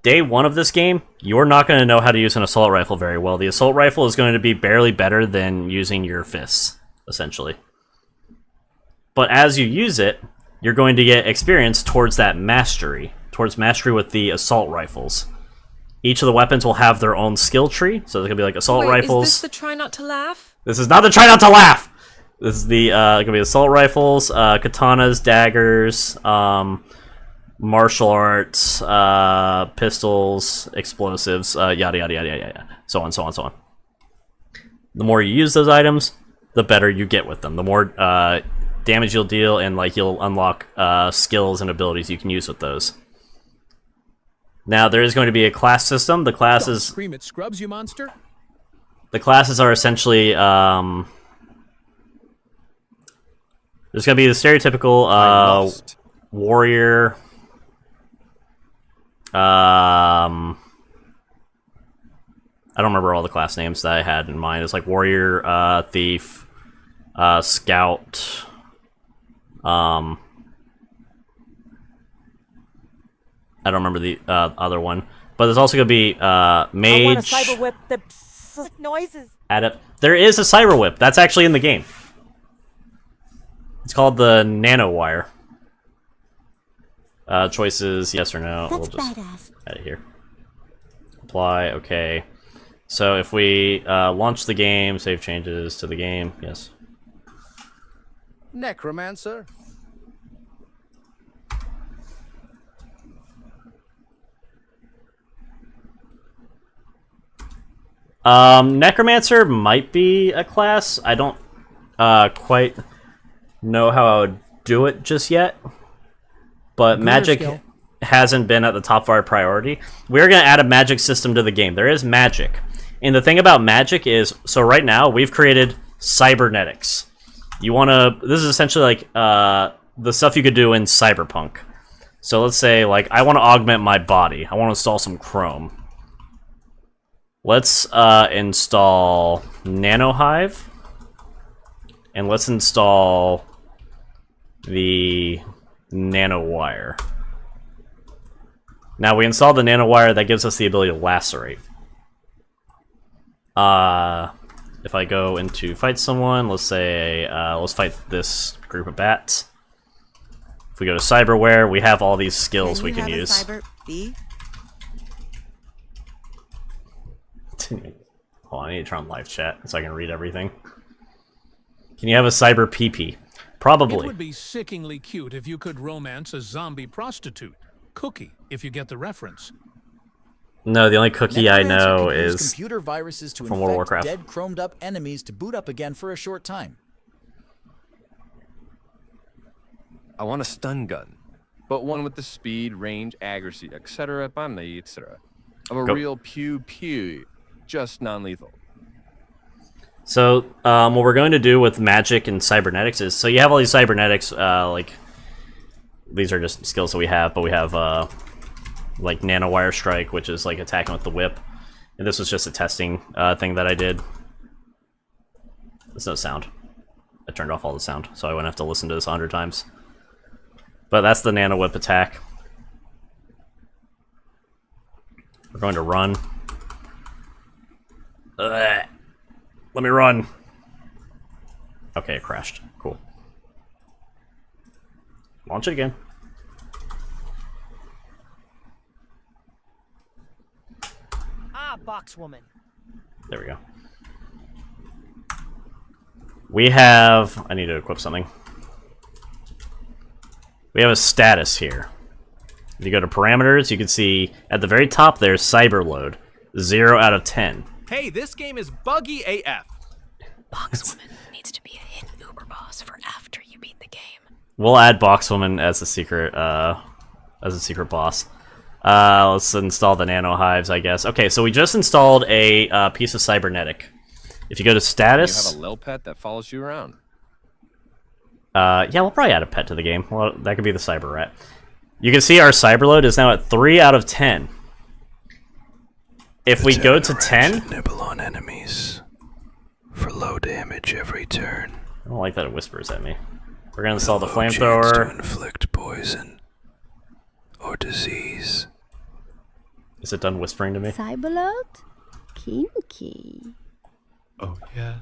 Day 1 of this game, you're not going to know how to use an assault rifle very well. The assault rifle is going to be barely better than using your fists, essentially. But as you use it, you're going to get experience towards that mastery, towards mastery with the assault rifles. Each of the weapons will have their own skill tree, so there's going to be like assault rifles. Is this the try not to laugh? This is not the try not to laugh! This is the going to be assault rifles, katanas, daggers, martial arts, pistols, explosives, yada yada yada yada yada, so on, so on, so on. The more you use those items, the better you get with them. The more damage you'll deal, and like you'll unlock skills and abilities you can use with those. Now there is going to be a class system. The classes Scream at Scrubs, you monster. The classes are essentially there's going to be the stereotypical warrior. I don't remember all the class names that I had in mind. It's like warrior, thief, scout. I don't remember the other one, but there's also going to be mage. I want a cyber whip that noises. There is a cyber whip. That's actually in the game. It's called the nano wire. Choices, yes or no. That's we'll just badass. add it here. Apply, okay. So if we launch the game, save changes to the game, yes. Necromancer. Necromancer might be a class. I don't quite know how I would do it just yet. But magic hasn't been at the top of our priority. We're going to add a magic system to the game. There is magic. And the thing about magic is, so right now, we've created cybernetics. You want to... This is essentially like the stuff you could do in Cyberpunk. So let's say, like, I want to augment my body. I want to install some Chrome. Let's install NanoHive. And let's install the nanowire. Now we installed the nanowire. That gives us the ability to lacerate. If I go into fight someone, let's say let's fight this group of bats. If we go to cyberware, we have all these skills we can use. Cyber B? Hold on, I need to turn on live chat so I can read everything. Can you have a cyber PP? Probably. It would be sickeningly cute if you could romance a zombie prostitute. Cookie, if you get the reference. No, the only cookie I know is computer viruses to from World of infect Warcraft. dead, chromed up enemies to boot up again for a short time. I want a stun gun, but one with the speed, range, accuracy, etc. Of a real pew pew. just non-lethal. So, what we're going to do with magic and cybernetics is, so you have all these cybernetics, like, these are just skills that we have, but we have, like, nanowire strike, which is, like, attacking with the whip. And this was just a testing, thing that I did. There's no sound. I turned off all the sound, so I wouldn't have to listen to this 100 times. But that's the nano whip attack. We're going to run. Ugh. Let me run. Okay, it crashed. Cool. Launch it again. Ah, box woman. There we go. We have... I need to equip something. We have a status here. If you go to parameters, you can see at the very top there's cyber load. 0 out of 10. Hey, this game is buggy AF. Boxwoman needs to be a hidden Uber boss for after you beat the game. We'll add Boxwoman as a secret boss. Let's install the nano hives, I guess. Okay, so we just installed a piece of cybernetic. If you go to status, You have a lil pet that follows you around. yeah, we'll probably add a pet to the game. Well, that could be the cyber rat. You can see our cyber load is now at 3 out of 10. If we go to 10, nibble on enemies for low damage every turn. I don't like that it whispers at me. We're gonna install the Low chance flamethrower. to inflict poison or disease. Is it done whispering to me? Cyberload? Kinky. Oh yeah,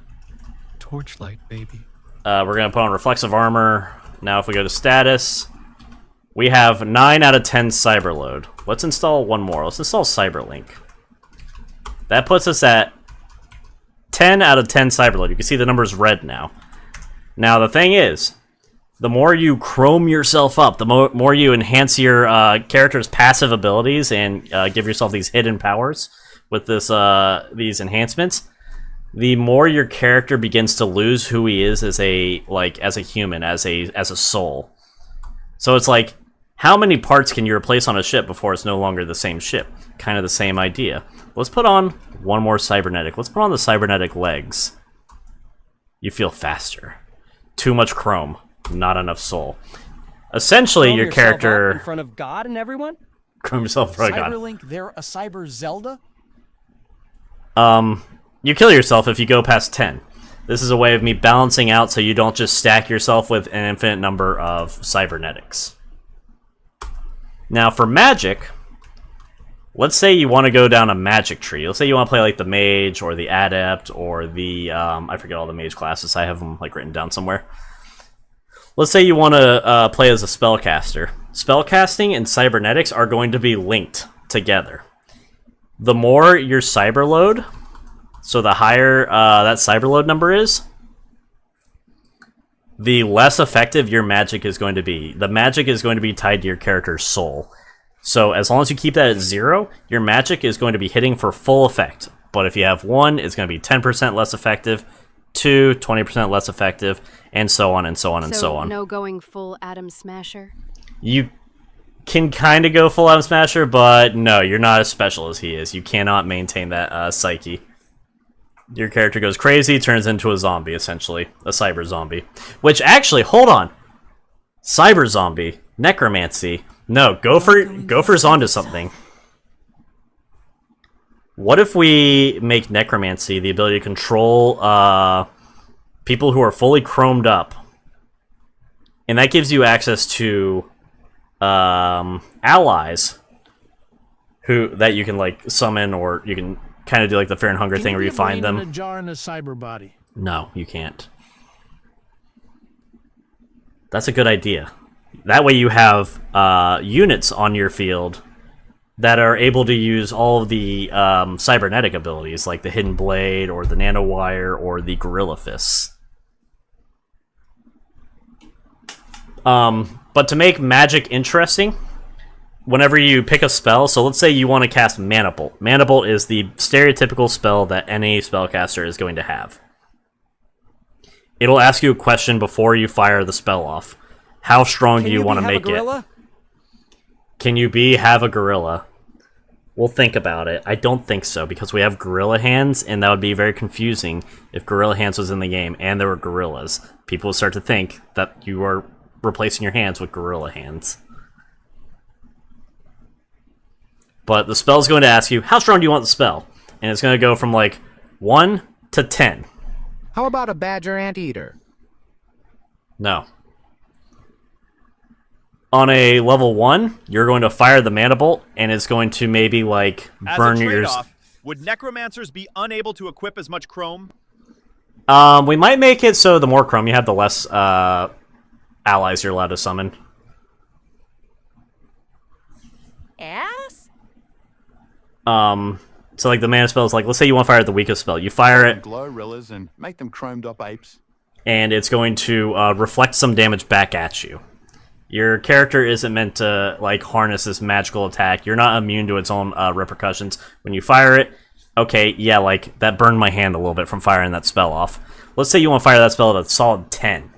torchlight baby. We're gonna put on reflexive armor. Now if we go to status, we have 9 out of 10 cyber load. Let's install one more. Let's install Cyberlink. That puts us at 10 out of 10 cyber load. You can see the number's red now. Now the thing is, the more you chrome yourself up, the more you enhance your character's passive abilities and give yourself these hidden powers with this these enhancements, the more your character begins to lose who he is as a human, as a soul. So it's like, how many parts can you replace on a ship before it's no longer the same ship? Kind of the same idea. Let's put on one more cybernetic. Let's put on the cybernetic legs. You feel faster. Too much chrome, not enough soul. Essentially, Chrome your yourself character... up in front of God and everyone? Chrome yourself in front of God. Cyberlink, they're a cyber Zelda? You kill yourself if you go past 10. This is a way of me balancing out so you don't just stack yourself with an infinite number of cybernetics. Now for magic, let's say you want to go down a magic tree. Let's say you want to play like the mage or the adept or the, I forget all the mage classes. I have them like written down somewhere. Let's say you want to play as a spellcaster. Spellcasting and cybernetics are going to be linked together. The more your cyber load, so the higher that cyber load number is, the less effective your magic is going to be. The magic is going to be tied to your character's soul. So as long as you keep that at 0, your magic is going to be hitting for full effect. But if you have 1, it's going to be 10% less effective, 2, 20% less effective, and so on and so on and so on. No going full Atom Smasher? You can kind of go full Atom Smasher, but no, you're not as special as he is. You cannot maintain that psyche. Your character goes crazy, turns into a zombie, essentially. A cyber zombie. Which, actually, hold on. Cyber zombie. Necromancy. No, Gopher's onto something. What if we make necromancy the ability to control people who are fully chromed up? And that gives you access to allies that you can like summon, or you can kind of do like the Fear and Hunger thing where you find them. In a jar in a cyber body. No, you can't. That's a good idea. That way you have units on your field that are able to use all of the cybernetic abilities, like the Hidden Blade, or the Nanowire, or the Gorilla Fists. But to make magic interesting, whenever you pick a spell, so let's say you want to cast Mana Bolt. Mana Bolt is the stereotypical spell that any spellcaster is going to have. It'll ask you a question before you fire the spell off. How strong do you want to make it? Can you have a gorilla? We'll think about it. I don't think so, because we have gorilla hands, and that would be very confusing if gorilla hands was in the game and there were gorillas. People would start to think that you are replacing your hands with gorilla hands. But the spell's going to ask you, how strong do you want the spell? And it's going to go from like 1 to 10. How about a badger anteater? No. On a level 1, you're going to fire the mana bolt, and it's going to maybe like burn your... Would necromancers be unable to equip as much chrome? We might make it so the more chrome you have, the less allies you're allowed to summon. Ass? So like the mana spell is like, let's say you want to fire the weakest spell. You fire it, Glorillaz and make them chromed up apes. and it's going to reflect some damage back at you. Your character isn't meant to like harness this magical attack. You're not immune to its own repercussions. When you fire it, okay, yeah, like that burned my hand a little bit from firing that spell off. Let's say you want to fire that spell at a solid 10.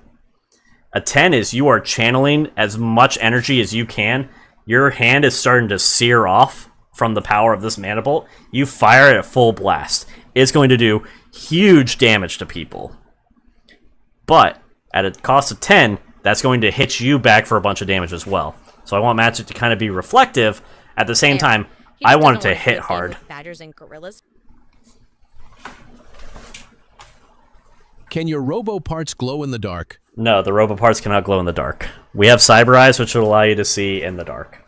A 10 is you are channeling as much energy as you can. Your hand is starting to sear off from the power of this mana bolt. You fire it at full blast. It's going to do huge damage to people. But at a cost of 10, that's going to hit you back for a bunch of damage as well. So I want magic to kind of be reflective. At the same time, I want it to hit hard. Badgers and gorillas. Can your robo parts glow in the dark? No, the robo parts cannot glow in the dark. We have cyber eyes, which will allow you to see in the dark.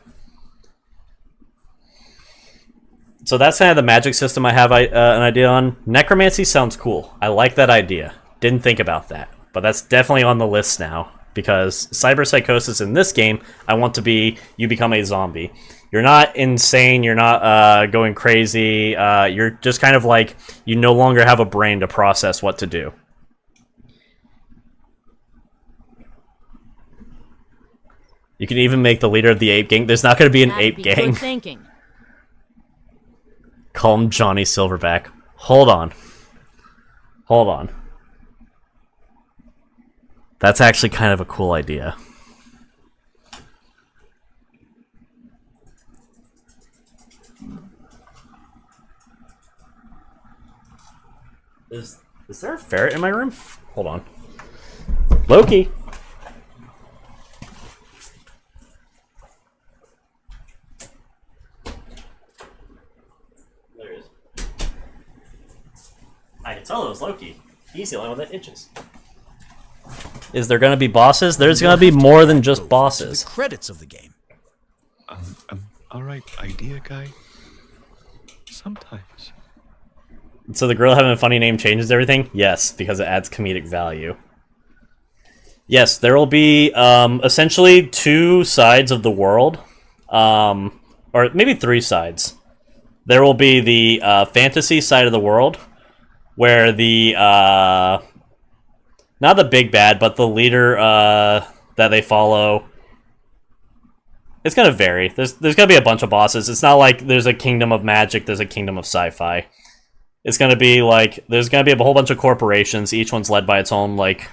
So that's kind of the magic system I have an idea on. Necromancy sounds cool. I like that idea. Didn't think about that. But that's definitely on the list now. Because cyberpsychosis in this game, I want to be, you become a zombie. You're not insane, you're not going crazy, you're just kind of like, you no longer have a brain to process what to do. You can even make the leader of the ape gang. There's not going to be an ape gang. Good thinking. Call him Johnny Silverback. Hold on. Hold on. That's actually kind of a cool idea. Is there a ferret in my room? Hold on. Loki! There it is. I can tell it was Loki. He's the only one that itches. Is there going to be bosses? There's going to be more than just bosses. The credits of the game. Alright, idea guy. Sometimes. So the girl having a funny name changes everything? Yes, because it adds comedic value. Yes, there will be essentially two sides of the world. Or maybe three sides. There will be the fantasy side of the world, where the... not the big bad, but the leader that they follow. It's gonna vary. There's gonna be a bunch of bosses. It's not like there's a kingdom of magic, there's a kingdom of sci-fi. It's gonna be like, there's gonna be a whole bunch of corporations, each one's led by its own, like,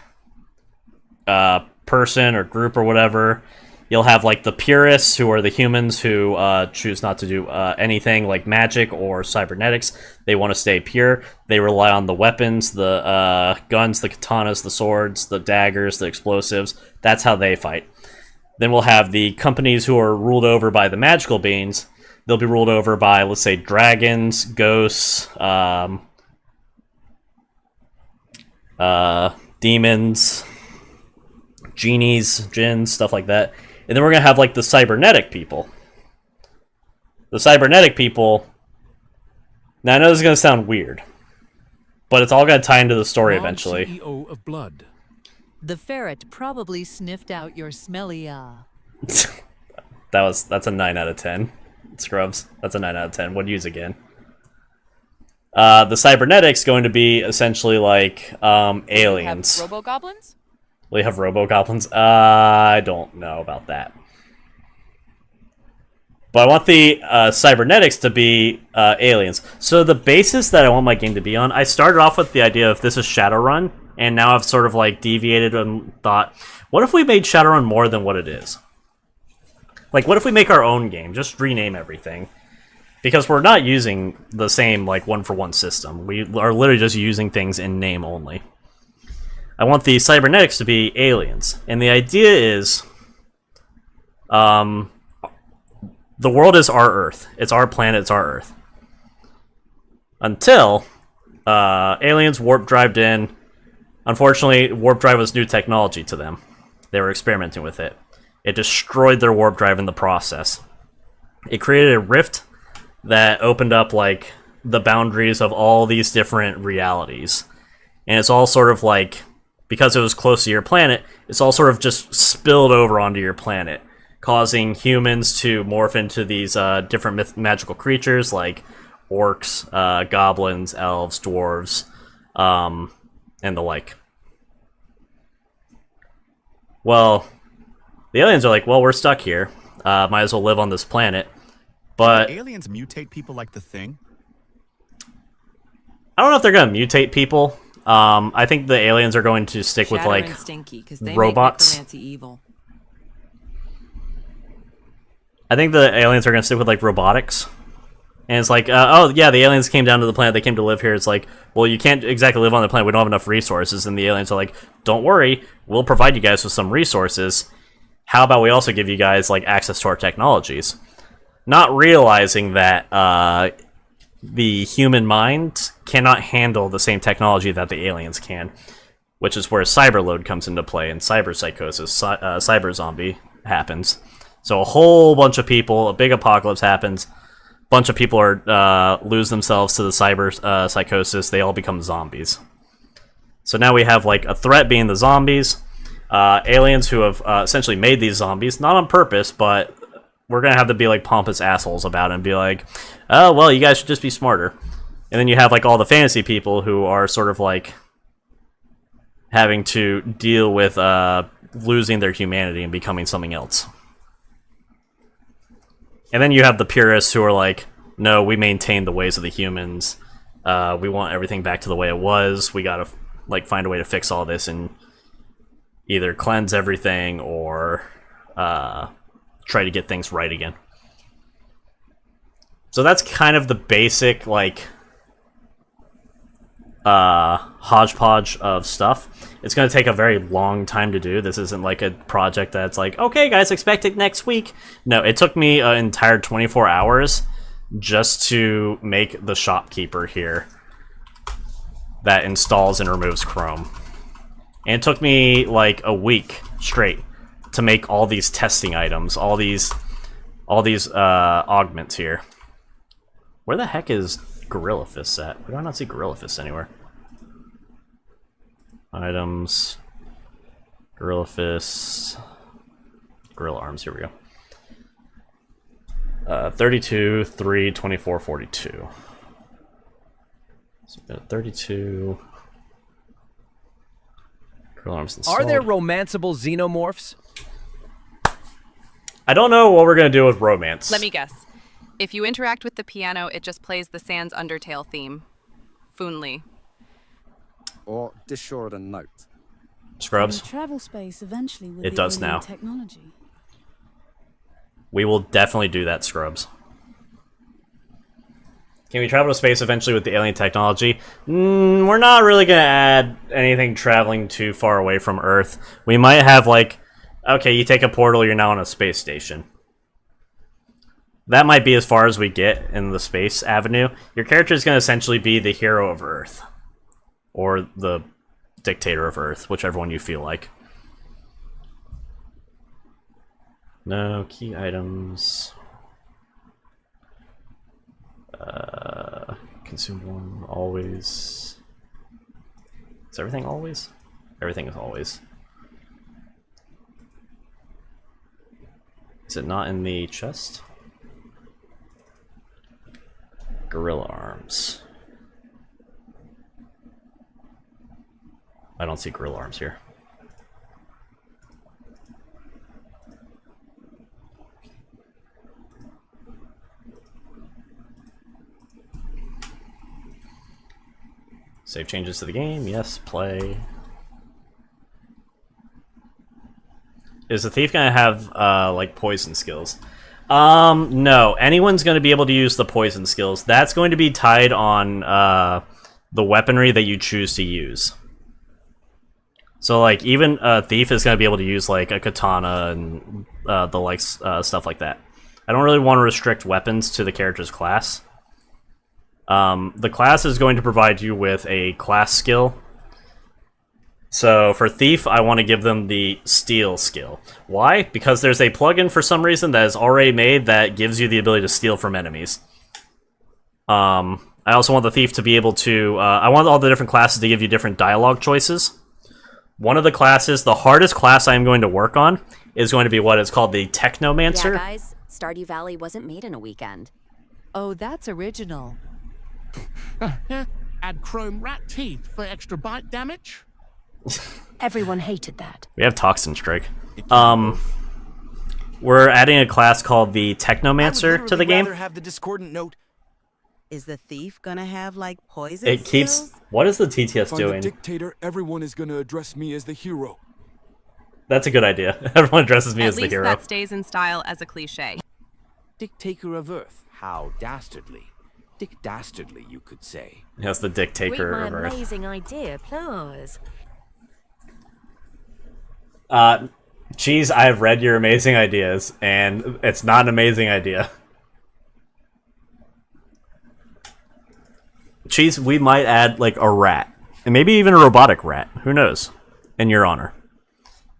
person or group or whatever. You'll have, like, the purists, who are the humans who choose not to do anything like magic or cybernetics. They want to stay pure. They rely on the weapons, the guns, the katanas, the swords, the daggers, the explosives. That's how they fight. Then we'll have the companies who are ruled over by the magical beings. They'll be ruled over by, let's say, dragons, ghosts, demons, genies, jinns, stuff like that. And then we're going to have, like, the cybernetic people. The cybernetic people... Now, I know this is going to sound weird, but it's all going to tie into the story eventually. CEO of blood. The ferret probably sniffed out your smelly That's a 9 out of 10. Scrubs. That's a 9 out of 10. Would use again. The cybernetic's going to be essentially like aliens. Have robo-goblins? We have robo-goblins? I don't know about that. But I want the cybernetics to be aliens. So the basis that I want my game to be on, I started off with the idea of this is Shadowrun, and now I've sort of like deviated and thought, what if we made Shadowrun more than what it is? Like, what if we make our own game? Just rename everything. Because we're not using the same, like, one-for-one system. We are literally just using things in name only. I want the cybernetics to be aliens. And the idea is... the world is our Earth. It's our planet, it's our Earth. Until aliens warp-drived in. Unfortunately, warp drive was new technology to them. They were experimenting with it. It destroyed their warp drive in the process. It created a rift that opened up, like, the boundaries of all these different realities. And it's all sort of like, because it was close to your planet, it's all sort of just spilled over onto your planet, causing humans to morph into these different magical creatures like orcs, goblins, elves, dwarves, and the like. Well, the aliens are like, well, we're stuck here. Might as well live on this planet. But do aliens mutate people like the Thing? I don't know if they're going to mutate people. I think the aliens are going to stick with, like, Stinky, 'cause they robots. make necromancy evil. I think the aliens are going to stick with, like, robotics. And it's like, oh, yeah, the aliens came down to the planet. They came to live here. It's like, well, you can't exactly live on the planet. We don't have enough resources. And the aliens are like, don't worry. We'll provide you guys with some resources. How about we also give you guys, like, access to our technologies? Not realizing that the human mind cannot handle the same technology that the aliens can. Which is where cyberload comes into play and cyber psychosis, cyber zombie happens. So a whole bunch of people, a big apocalypse happens. Bunch of people are lose themselves to the cyber psychosis. They all become zombies. So now we have, like, a threat being the zombies. Aliens who have essentially made these zombies, not on purpose, but we're gonna have to be, like, pompous assholes about it and be like, oh, well, you guys should just be smarter. And then you have, like, all the fantasy people who are sort of, like, having to deal with losing their humanity and becoming something else. And then you have the purists who are like, no, we maintain the ways of the humans. We want everything back to the way it was. We gotta, like, find a way to fix all this and either cleanse everything or try to get things right again. So that's kind of the basic, like, hodgepodge of stuff. It's going to take a very long time to do. This isn't like a project that's like, okay, guys, expect it next week. No, it took me an entire 24 hours just to make the shopkeeper here that installs and removes Chrome. And it took me like a week straight to make all these testing items, all these augments here. Where the heck is Gorilla Fist at? Why do I not see Gorilla Fist anywhere? Items, Gorilla Fist, Gorilla Arms, here we go. 32, 3, 24, 42. So we got 32. Gorilla Arms installed. Are there romanceable xenomorphs? I don't know what we're going to do with romance. Let me guess. If you interact with the piano, it just plays the Sans Undertale theme. Foonly. Or Dishore a note. Scrubs. Travel space eventually with it the does alien now. Technology. We will definitely do that, Scrubs. Can we travel to space eventually with the alien technology? We're not really going to add anything traveling too far away from Earth. We might have, like, okay, you take a portal, you're now on a space station. That might be as far as we get in the space avenue. Your character is going to essentially be the hero of Earth. Or the dictator of Earth, whichever one you feel like. No, key items. Consume one, always. Is everything always? Everything is always. Is it not in the chest? Gorilla Arms. I don't see Gorilla Arms here. Save changes to the game. Yes, play. Is the thief gonna have like poison skills? No. Anyone's going to be able to use the poison skills. That's going to be tied on the weaponry that you choose to use. So, like, even a thief is going to be able to use, like, a katana and the likes, stuff like that. I don't really want to restrict weapons to the character's class. The class is going to provide you with a class skill. So for Thief, I want to give them the Steal skill. Why? Because there's a plugin for some reason that is already made that gives you the ability to steal from enemies. I also want the Thief to be able to... I want all the different classes to give you different dialogue choices. One of the classes, the hardest class I am going to work on, is going to be what is called the Technomancer. Yeah, guys, Stardew Valley wasn't made in a weekend. Oh, that's original. Add chrome rat teeth for extra bite damage? Everyone hated that. We have Toxin Strike. We're adding a class called the Technomancer to the game. Have the discordant note. Is the thief gonna have like poison? It keeps... What is the TTS doing? Dictator, everyone is gonna address me as the hero. That's a good idea. Everyone addresses me as the hero. At least that stays in style as a cliche. Dictator of Earth. How dastardly. Dick dastardly, you could say. Yes, the Dictator Read of my Earth. amazing idea, please. Cheese, I have read your amazing ideas, and it's not an amazing idea. Cheese, we might add, like, a rat. And maybe even a robotic rat. Who knows? In your honor.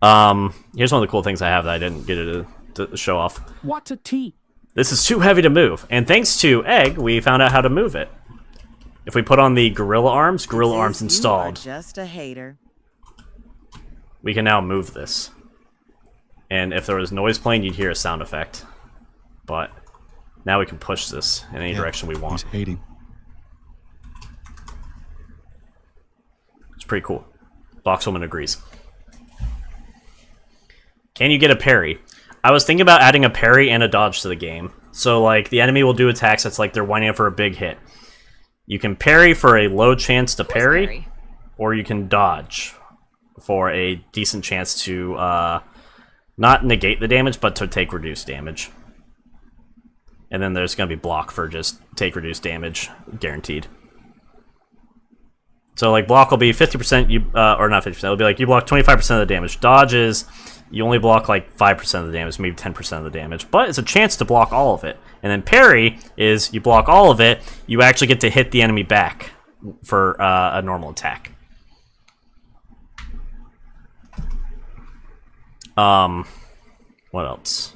Here's one of the cool things I have that I didn't get to show off. What's a T? This is too heavy to move, and thanks to Egg, we found out how to move it. If we put on the Gorilla Arms installed. You are just a hater. We can now move this. And if there was noise playing, you'd hear a sound effect. But now we can push this in any direction we want. He's hating. It's pretty cool. Boxwoman agrees. Can you get a parry? I was thinking about adding a parry and a dodge to the game. So, like, the enemy will do attacks that's like they're winding up for a big hit. You can parry for a low chance to parry, or you can dodge for a decent chance to not negate the damage, but to take reduced damage. And then there's going to be block for just take reduced damage, guaranteed. So, like, block will be 50%, or not 50%, it'll be like you block 25% of the damage. Dodge is... you only block like 5% of the damage, maybe 10% of the damage, but it's a chance to block all of it. And then parry is you block all of it, you actually get to hit the enemy back for a normal attack. What else?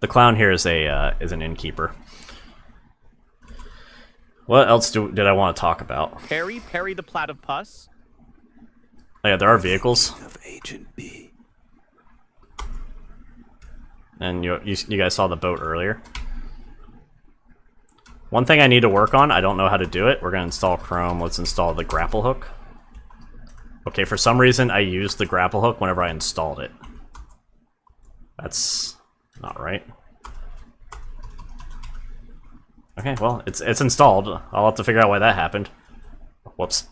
The clown here is an innkeeper. What else did I want to talk about? Perry the platypus. Oh yeah, there are vehicles. Of Agent B. And you guys saw the boat earlier. One thing I need to work on, I don't know how to do it. We're going to install Chrome. Let's install the grapple hook. Okay, for some reason I used the grapple hook whenever I installed it. That's not right. Okay, well, it's installed. I'll have to figure out why that happened. Whoops.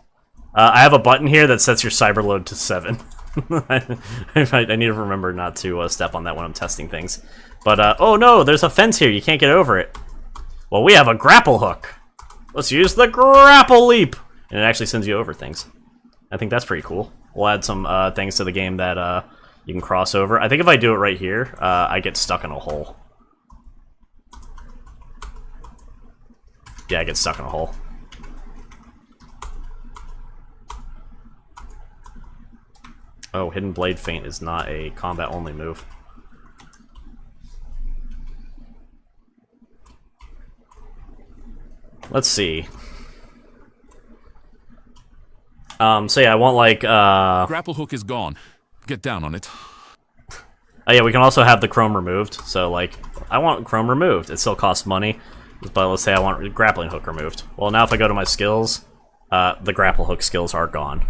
I have a button here that sets your cyber load to 7. I need to remember not to step on that when I'm testing things. But, oh no, there's a fence here. You can't get over it. Well, we have a grapple hook. Let's use the grapple leap. And it actually sends you over things. I think that's pretty cool. We'll add some things to the game that you can cross over. I think if I do it right here, I get stuck in a hole. Yeah, I get stuck in a hole. Oh, Hidden Blade Feint is not a combat-only move. Let's see. So yeah, I want like grapple hook is gone. Get down on it. Oh yeah, we can also have the chrome removed. So like, I want chrome removed. It still costs money, but let's say I want grappling hook removed. Well, now if I go to my skills, the grapple hook skills are gone.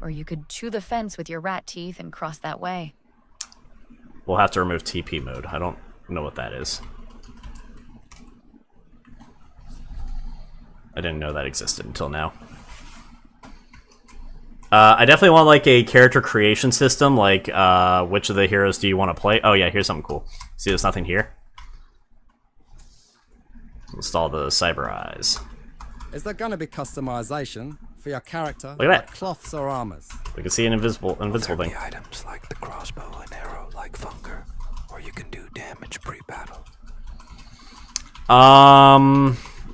Or you could chew the fence with your rat teeth and cross that way. We'll have to remove TP mode. I don't know what that is. I didn't know that existed until now. I definitely want like a character creation system, like which of the heroes do you want to play? Oh yeah, here's something cool. See, there's nothing here. Install the cyber eyes. Is there gonna be customization for your character? Look at that. Like cloths or armors? We can see an invincible thing. Items like the crossbow and arrow like Funker, or you can do damage pre-battle.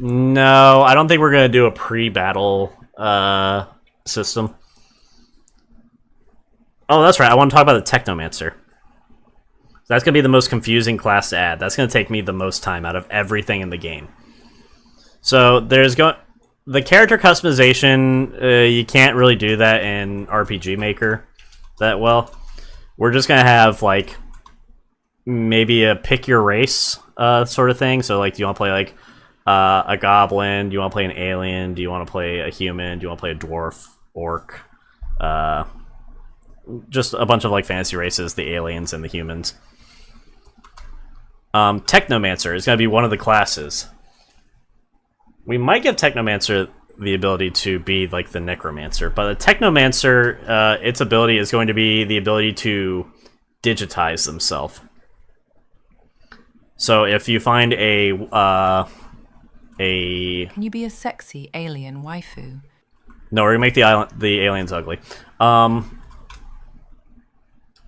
No, I don't think we're gonna do a pre-battle system. Oh, that's right. I want to talk about the Technomancer. That's gonna be the most confusing class to add. That's gonna take me the most time out of everything in the game. So there's the character customization. You can't really do that in RPG Maker that well. We're just gonna have like maybe a pick your race sort of thing. So like, do you want to play like a goblin? Do you want to play an alien? Do you want to play a human? Do you want to play a dwarf, orc? Just a bunch of like fantasy races, the aliens and the humans. Technomancer is going to be one of the classes. We might give Technomancer the ability to be like the Necromancer, but the Technomancer, its ability is going to be the ability to digitize themselves. So if you find a Can you be a sexy alien waifu? No, we're gonna make the aliens ugly.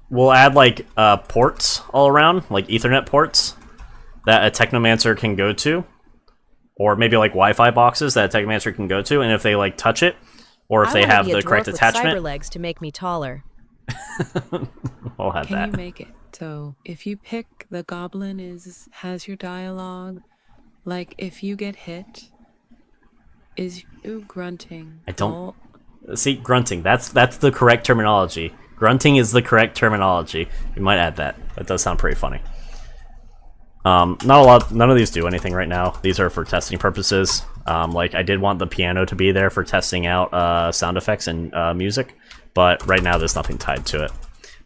We'll add like ports all around, like Ethernet ports that a Technomancer can go to, or maybe like Wi-Fi boxes that a Technomancer can go to, and if they like touch it, or if they have the correct attachment, cyber legs to make me taller. We'll have that. Can you make it so if you pick the goblin has your dialogue, like if you get hit, is you grunting? I don't see grunting. That's the correct terminology. Grunting is the correct terminology. We might add that. That does sound pretty funny. Not a lot. None of these do anything right now. These are for testing purposes. Like I did want the piano to be there for testing out sound effects and music, but right now there's nothing tied to it.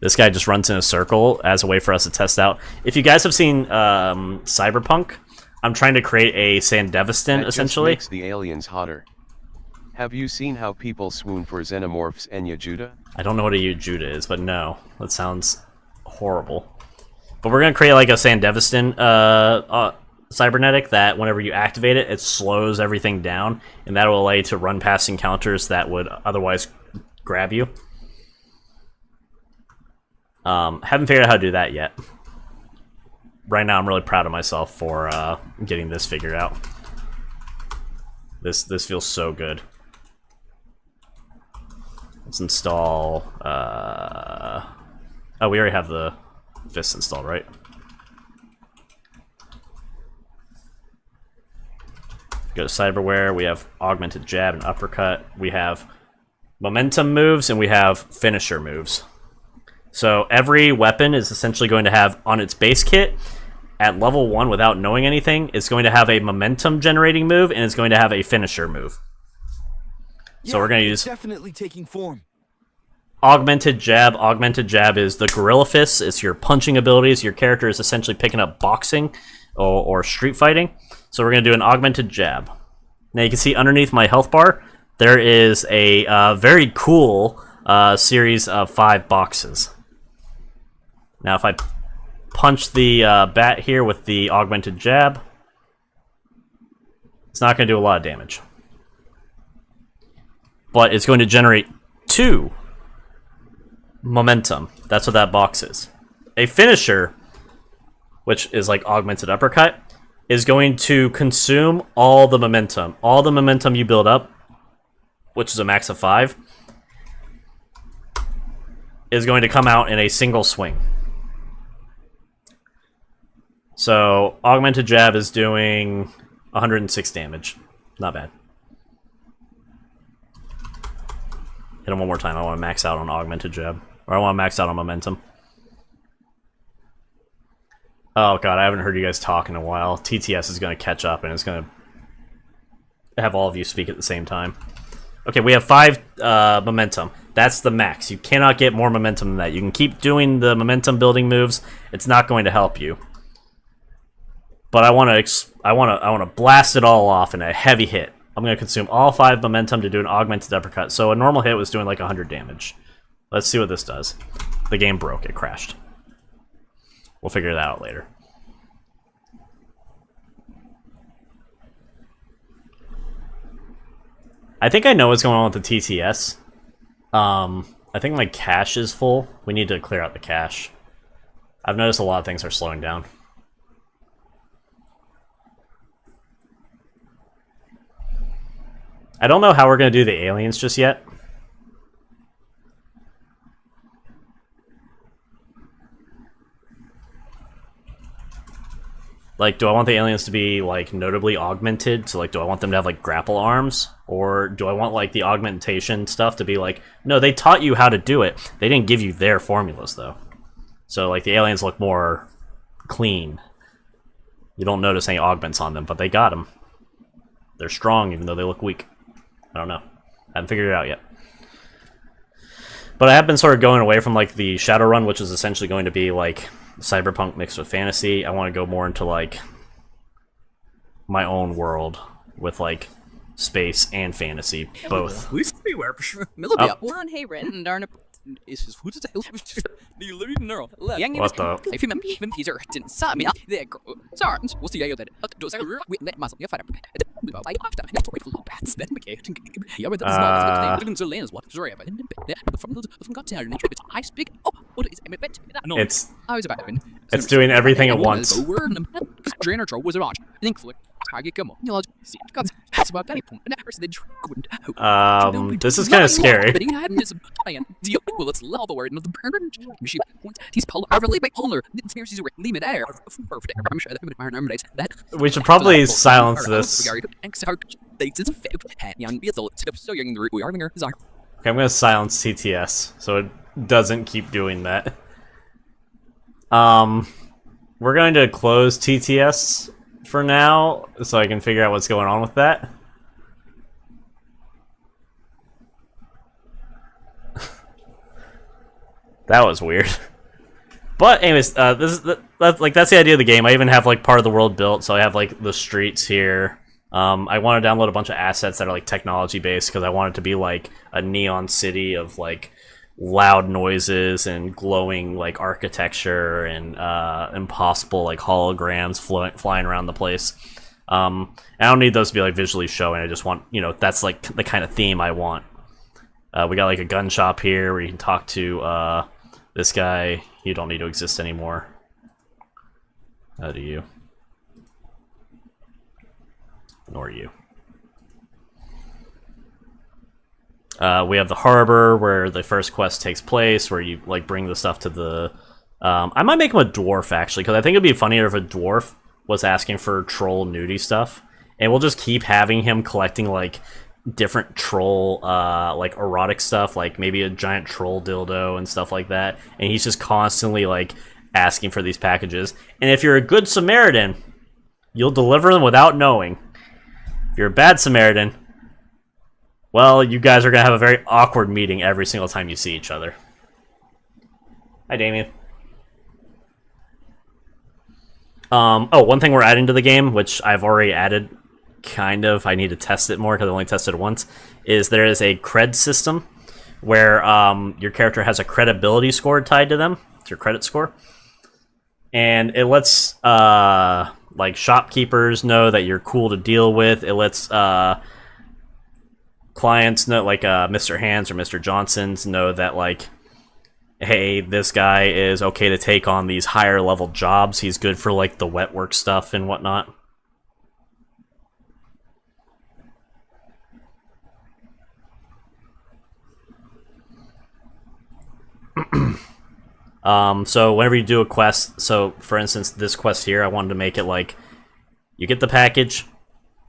This guy just runs in a circle as a way for us to test out. If you guys have seen Cyberpunk, I'm trying to create a Sandevistan essentially. That just makes the aliens hotter. Have you seen how people swoon for xenomorphs and Yajuda? I don't know what a Yajuda is, but no, that sounds horrible. But we're gonna create like a Sandevistan cybernetic that whenever you activate it, it slows everything down, and that will allow you to run past encounters that would otherwise grab you. Haven't figured out how to do that yet. Right now, I'm really proud of myself for getting this figured out. This feels so good. Let's install. Oh, we already have the fist installed, right? Go to cyberware. We have augmented jab and uppercut. We have momentum moves and we have finisher moves. So every weapon is essentially going to have on its base kit at level 1 without knowing anything. It's going to have a momentum generating move and it's going to have a finisher move. So we're going to use definitely taking form. Augmented jab. Augmented jab is the gorilla fists. It's your punching abilities. Your character is essentially picking up boxing or street fighting. So we're going to do an augmented jab. Now you can see underneath my health bar, there is a very cool series of 5 boxes. Now if I punch the bat here with the augmented jab, it's not going to do a lot of damage. But it's going to generate 2 momentum. That's what that box is. A finisher, which is like augmented uppercut, is going to consume all the momentum. All the momentum you build up, which is a max of 5, is going to come out in a single swing. So, augmented jab is doing 106 damage. Not bad. Hit him one more time. I want to max out on augmented jab. Or I want to max out on momentum. Oh god, I haven't heard you guys talk in a while. TTS is going to catch up and it's going to have all of you speak at the same time. Okay, we have 5 momentum. That's the max. You cannot get more momentum than that. You can keep doing the momentum building moves. It's not going to help you. But I want to blast it all off in a heavy hit. I'm going to consume all 5 momentum to do an augmented uppercut. So a normal hit was doing like 100 damage. Let's see what this does. The game broke. It crashed. We'll figure that out later. I think I know what's going on with the TTS. I think my cache is full. We need to clear out the cache. I've noticed a lot of things are slowing down. I don't know how we're going to do the aliens just yet. Like, do I want the aliens to be, like, notably augmented? So, like, do I want them to have, like, grapple arms? Or do I want, like, the augmentation stuff to be like, no, they taught you how to do it. They didn't give you their formulas, though. So, like, the aliens look more clean. You don't notice any augments on them, but they got them. They're strong, even though they look weak. I don't know. I haven't figured it out yet. But I have been sort of going away from, like, the Shadowrun, which is essentially going to be, like, cyberpunk mixed with fantasy. I want to go more into, like, my own world with, like, space and fantasy, both. Oh. What the? It's doing everything at once. This is kind of scary. We should probably silence this. Okay, I'm gonna silence TTS so it doesn't keep doing that. We're going to close TTS for now so I can figure out what's going on with that. That was weird. But anyways, that's the idea of the game. I even have like part of the world built, so I have like the streets here. I want to download a bunch of assets that are like technology based because I want it to be like a neon city of like loud noises and glowing like architecture and impossible like holograms flying around the place. I don't need those to be like visually showing. I just want, you know, that's like the kind of theme I want. We got like a gun shop here where you can talk to this guy. You don't need to exist anymore. How do you? Nor you. We have the harbor where the first quest takes place, where you like bring the stuff to the. I might make him a dwarf actually, because I think it'd be funnier if a dwarf was asking for troll nudie stuff, and we'll just keep having him collecting like different troll like erotic stuff, like maybe a giant troll dildo and stuff like that, and he's just constantly like asking for these packages. And if you're a good Samaritan, you'll deliver them without knowing. If you're a bad Samaritan, well, you guys are gonna have a very awkward meeting every single time you see each other. Hi, Damien. Oh, one thing we're adding to the game, which I've already added, kind of, I need to test it more because I only tested it once, is there is a cred system where your character has a credibility score tied to them. It's your credit score. And it lets like shopkeepers know that you're cool to deal with. It lets clients know, like Mr. Hands or Mr. Johnson's, know that like, hey, this guy is okay to take on these higher level jobs. He's good for like the wet work stuff and whatnot. So whenever you do a quest, so for instance, this quest here, I wanted to make it like, you get the package,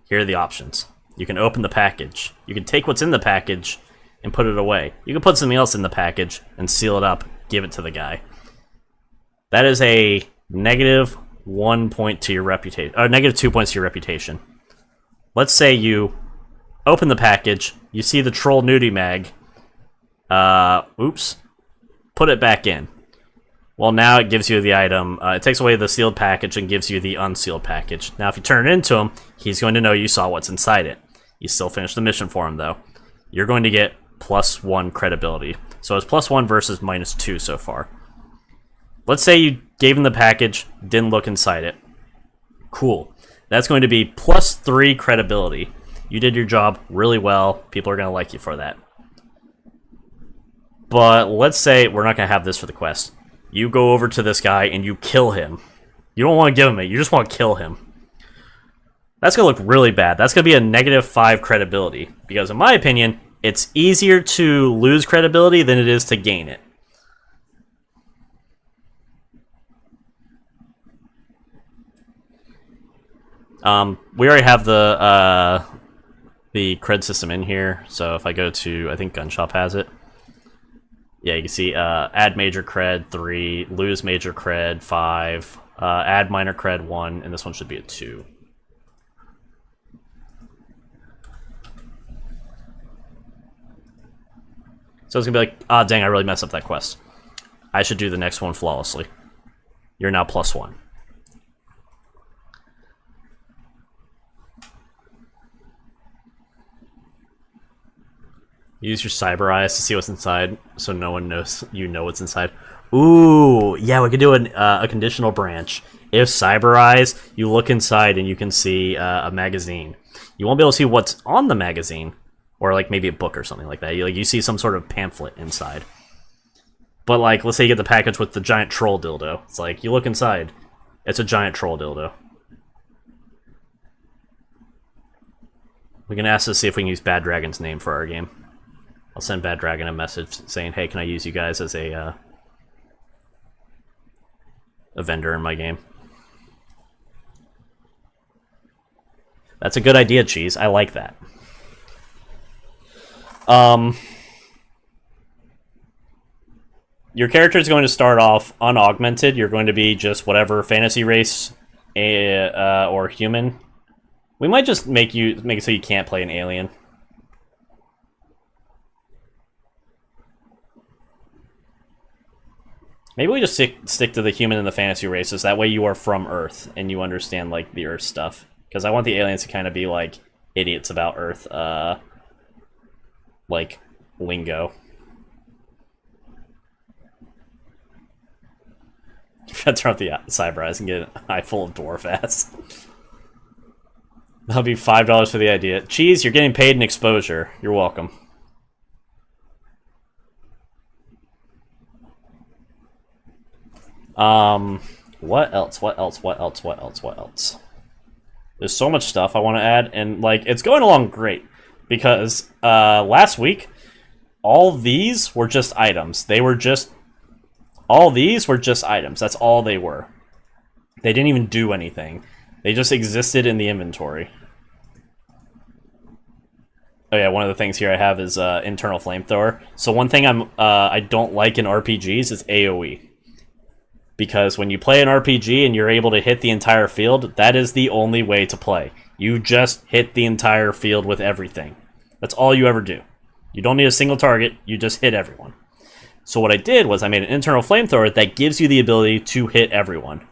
here are the options. You can open the package. You can take what's in the package and put it away. You can put something else in the package and seal it up, give it to the guy. That is a -1 point to your reputation, or -2 points to your reputation. Let's say you open the package, you see the troll nudie mag, oops, put it back in. Well, now it gives you the item, it takes away the sealed package and gives you the unsealed package. Now, if you turn it into him, he's going to know you saw what's inside it. You still finish the mission for him, though. You're going to get +1 credibility. So it's +1 versus -2 so far. Let's say you gave him the package, didn't look inside it. Cool. That's going to be +3 credibility. You did your job really well. People are going to like you for that. But let's say we're not going to have this for the quest. You go over to this guy and you kill him. You don't want to give him it. You just want to kill him. That's going to look really bad. That's going to be a -5 credibility. Because in my opinion, it's easier to lose credibility than it is to gain it. We already have the cred system in here, so if I go to, I think Gun Shop has it. Yeah, you can see add major cred 3, lose major cred 5, add minor cred 1, and this one should be a 2. So it's gonna be like, ah, dang, I really messed up that quest. I should do the next one flawlessly. You're now +1. Use your cyber eyes to see what's inside, so no one knows you know what's inside. Ooh, yeah, we could do a conditional branch. If cyber eyes, you look inside and you can see a magazine. You won't be able to see what's on the magazine, or like maybe a book or something like that. You see some sort of pamphlet inside. But like, let's say you get the package with the giant troll dildo. It's like, you look inside, it's a giant troll dildo. We can ask to see if we can use Bad Dragon's name for our game. I'll send Bad Dragon a message saying, hey, can I use you guys as a vendor in my game? That's a good idea, Cheese. I like that. Your character is going to start off unaugmented. You're going to be just whatever fantasy race or human. We might just make it so you can't play an alien. Maybe we just stick to the human and the fantasy races. That way you are from Earth and you understand like the Earth stuff. Because I want the aliens to kind of be like idiots about Earth, like lingo. Turn off the cyber eyes and get an eye full of dwarf ass. That'll be $5 for the idea. Cheese, you're getting paid in exposure. You're welcome. What else? What else? What else? What else? What else? There's so much stuff I want to add, and like it's going along great because last week all these were just items. All these were just items. That's all they were. They didn't even do anything. They just existed in the inventory. Oh yeah, one of the things here I have is internal flamethrower. So one thing I don't like in RPGs is AoE. Because when you play an RPG and you're able to hit the entire field, that is the only way to play. You just hit the entire field with everything. That's all you ever do. You don't need a single target, you just hit everyone. So what I did was I made an internal flamethrower that gives you the ability to hit everyone.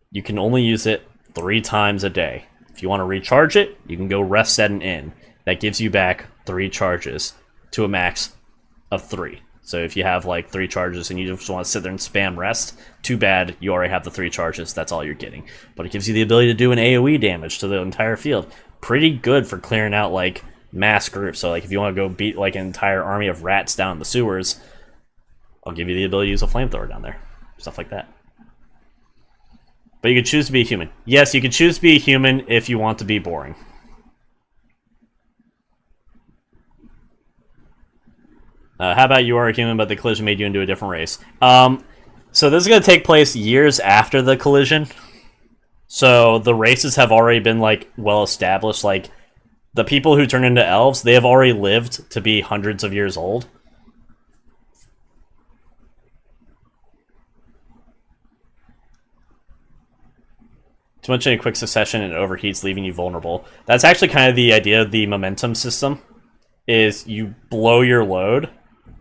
You can only use it 3 times a day. If you want to recharge it, you can go rest, set, and in. That gives you back 3 charges to a max of 3. So if you have like 3 charges and you just want to sit there and spam rest, too bad, you already have the 3 charges, that's all you're getting. But it gives you the ability to do an AoE damage to the entire field. Pretty good for clearing out like mass groups. So like if you want to go beat like an entire army of rats down in the sewers, I'll give you the ability to use a flamethrower down there. Stuff like that. But you could choose to be a human. Yes, you could choose to be a human if you want to be boring. How about you are a human, but the collision made you into a different race? So this is going to take place years after the collision. So the races have already been, like, well established. Like, the people who turn into elves, they have already lived to be hundreds of years old. Too much in a quick succession and it overheats, leaving you vulnerable. That's actually kind of the idea of the momentum system, is you blow your load,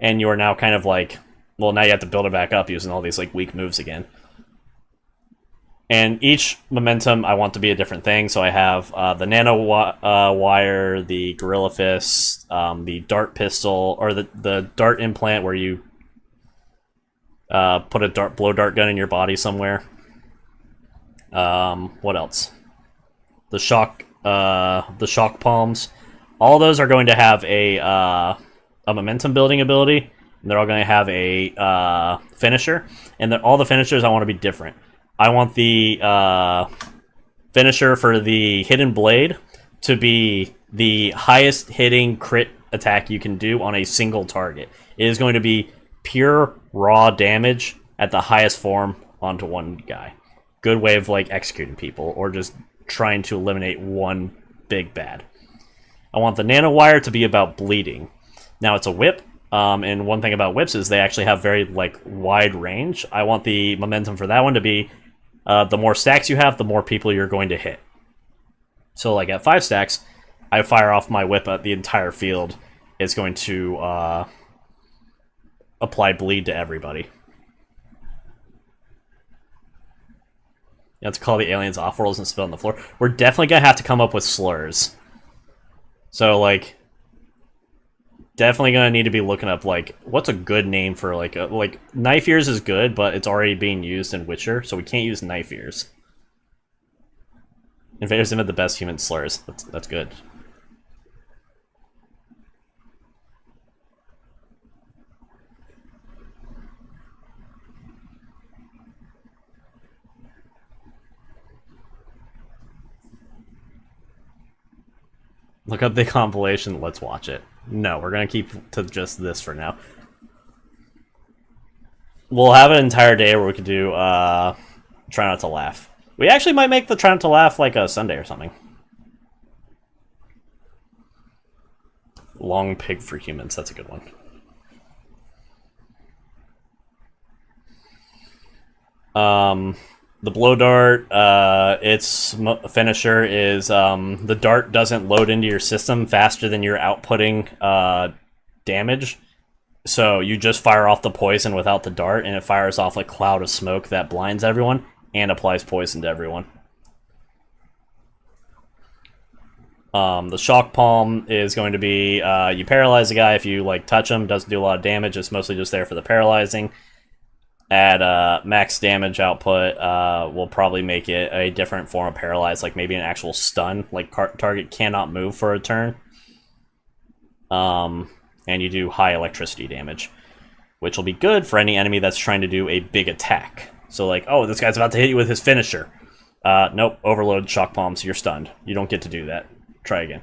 and you're now kind of like, well, now you have to build it back up using all these like weak moves again. And each momentum I want to be a different thing. So I have the nano wire, the gorilla fist, the dart pistol, or the dart implant where you put a blow dart gun in your body somewhere. What else? The shock palms. All those are going to have a momentum building ability, and they're all going to have a finisher. And then all the finishers I want to be different. I want the finisher for the hidden blade to be the highest hitting crit attack you can do on a single target. It is going to be pure raw damage at the highest form onto one guy. Good way of like executing people or just trying to eliminate one big bad. I want the nanowire to be about bleeding. Now it's a whip, and one thing about whips is they actually have very like wide range. I want the momentum for that one to be the more stacks you have, the more people you're going to hit. So like at 5 stacks, I fire off my whip at the entire field. It's going to apply bleed to everybody. You have to call the aliens off-worlds and spit on the floor. We're definitely going to have to come up with slurs. So, like, definitely going to need to be looking up, like, what's a good name for, like, knife ears is good, but it's already being used in Witcher, so we can't use knife ears. Invaders emit the best human slurs. That's good. Look up the compilation, let's watch it. No, we're gonna keep to just this for now. We'll have an entire day where we could do Try Not to Laugh. We actually might make the Try Not to Laugh like a Sunday or something. Long pig for humans, that's a good one. The blow dart, its finisher is the dart doesn't load into your system faster than you're outputting damage. So you just fire off the poison without the dart, and it fires off a cloud of smoke that blinds everyone and applies poison to everyone. The shock palm is going to be you paralyze a guy if you like touch him. Doesn't do a lot of damage. It's mostly just there for the paralyzing. At max damage output, we'll probably make it a different form of paralyze, like maybe an actual stun, like target cannot move for a turn. And you do high electricity damage, which will be good for any enemy that's trying to do a big attack. So like, oh, this guy's about to hit you with his finisher. Nope, overload shock palms, you're stunned. You don't get to do that. Try again.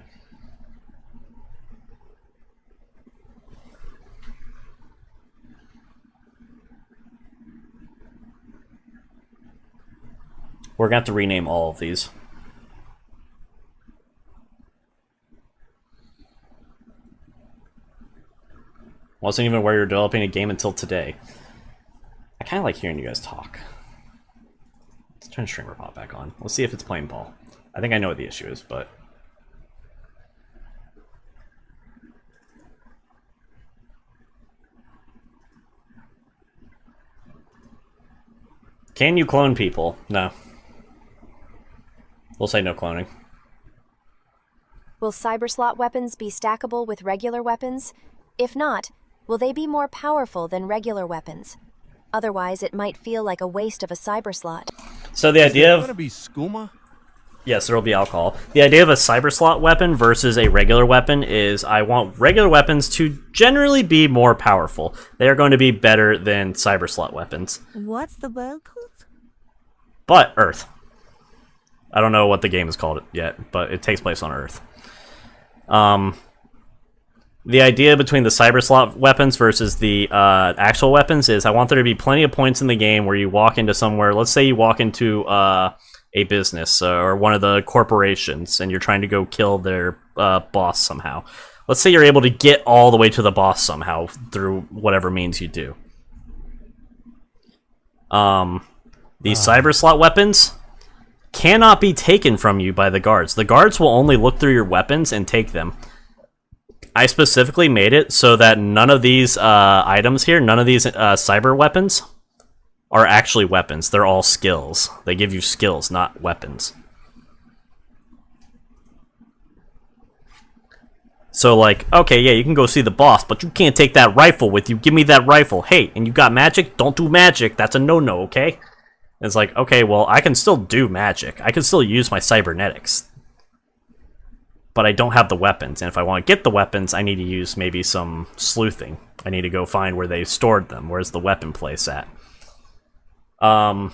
We're going to have to rename all of these. Wasn't even aware you're developing a game until today. I kind of like hearing you guys talk. Let's turn Streamer Pop back on. Let's see if it's playing ball. I think I know what the issue is, but... Can you clone people? No. We'll say no cloning. Will cyberslot weapons be stackable with regular weapons? If not, will they be more powerful than regular weapons? Otherwise, it might feel like a waste of a cyberslot. So the idea of... Is there gonna be skooma? Yes, there will be alcohol. The idea of a cyberslot weapon versus a regular weapon is I want regular weapons to generally be more powerful. They are going to be better than cyberslot weapons. What's the world called? But Earth. I don't know what the game is called yet, but it takes place on Earth. The idea between the cyberslot weapons versus the actual weapons is I want there to be plenty of points in the game where you walk into somewhere. Let's say you walk into a business or one of the corporations and you're trying to go kill their boss somehow. Let's say you're able to get all the way to the boss somehow through whatever means you do. These cyberslot weapons cannot be taken from you by the guards. The guards will only look through your weapons and take them. I specifically made it so that none of these items here, none of these cyber weapons, are actually weapons. They're all skills. They give you skills, not weapons. So like, okay, yeah, you can go see the boss, but you can't take that rifle with you. Give me that rifle. Hey, and you got magic? Don't do magic. That's a no-no, okay? And it's like, okay, well, I can still do magic. I can still use my cybernetics. But I don't have the weapons, and if I want to get the weapons, I need to use maybe some sleuthing. I need to go find where they stored them. Where's the weapon place at? Oh,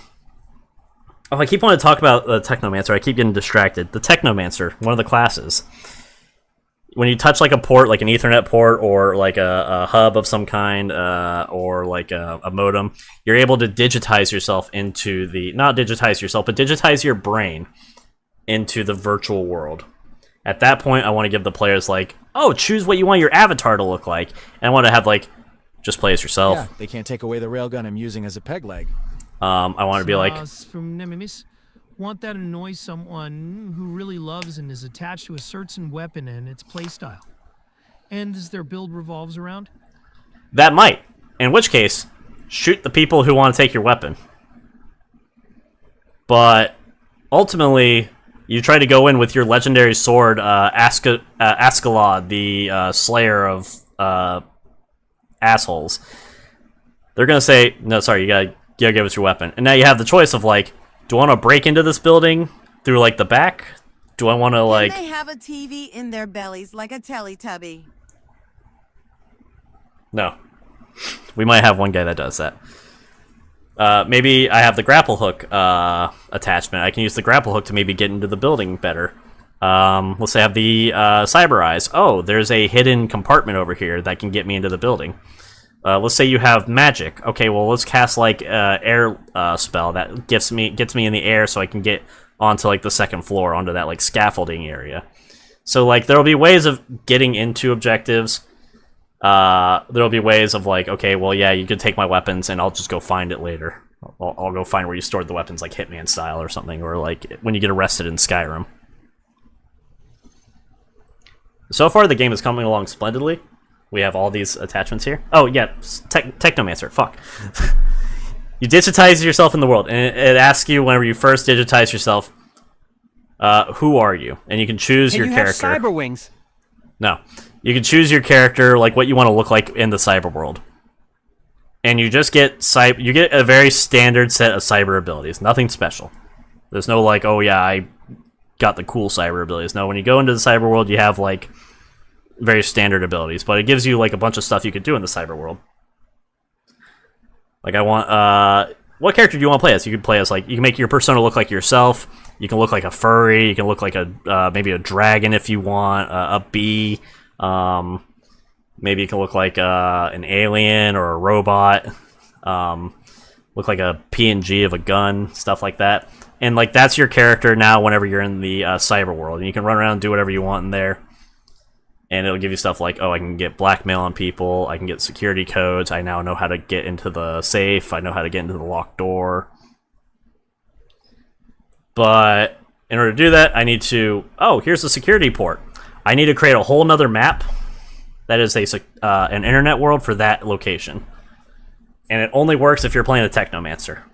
I keep wanting to talk about the Technomancer. I keep getting distracted. The Technomancer, one of the classes. When you touch like a port, like an Ethernet port, or like a hub of some kind, or like a modem, you're able to digitize yourself into the... Not digitize yourself, but digitize your brain into the virtual world. At that point, I want to give the players like, oh, choose what you want your avatar to look like. And I want to have like, just play as yourself. Yeah, they can't take away the railgun I'm using as a peg leg. I want to be like... From Nemesis, want that annoy someone who really loves and is attached to a certain weapon and its playstyle. And as their build revolves around? That might. In which case, shoot the people who want to take your weapon. But ultimately, you try to go in with your legendary sword, Ascalon, the slayer of assholes. They're gonna say, no, sorry, you gotta give us your weapon. And now you have the choice of like, do I want to break into this building through like the back? Do I want to like... They have a TV in their bellies like a Teletubby. No. We might have one guy that does that. Maybe I have the grapple hook attachment. I can use the grapple hook to maybe get into the building better. Let's say I have the cyber eyes. Oh, there's a hidden compartment over here that can get me into the building. Let's say you have magic. Okay, well let's cast like air spell that gets me in the air so I can get onto like the second floor, onto that like scaffolding area. So like there'll be ways of getting into objectives. There'll be ways of like, okay, well yeah, you could take my weapons and I'll just go find it later. I'll go find where you stored the weapons, like Hitman style or something, or like when you get arrested in Skyrim. So far the game is coming along splendidly. We have all these attachments here. Oh yeah, Technomancer, fuck. You digitize yourself in the world, and it asks you whenever you first digitize yourself, who are you? And you can choose your character. Have cyber wings? No. You can choose your character, like what you want to look like in the cyber world. And you just get a very standard set of cyber abilities, nothing special. There's no like, oh yeah, I got the cool cyber abilities. No, when you go into the cyber world, you have like very standard abilities, but it gives you like a bunch of stuff you could do in the cyber world. Like I want, what character do you want to play as? You could play as like, you can make your persona look like yourself. You can look like a furry. You can look like a maybe a dragon if you want, a bee. Maybe you can look like an alien or a robot. Look like a PNG of a gun, stuff like that. And like that's your character now whenever you're in the cyber world, and you can run around and do whatever you want in there. And it'll give you stuff like, oh, I can get blackmail on people, I can get security codes, I now know how to get into the safe, I know how to get into the locked door. But in order to do that, I need to, oh, here's the security port. I need to create a whole nother map that is an internet world for that location. And it only works if you're playing a Technomancer.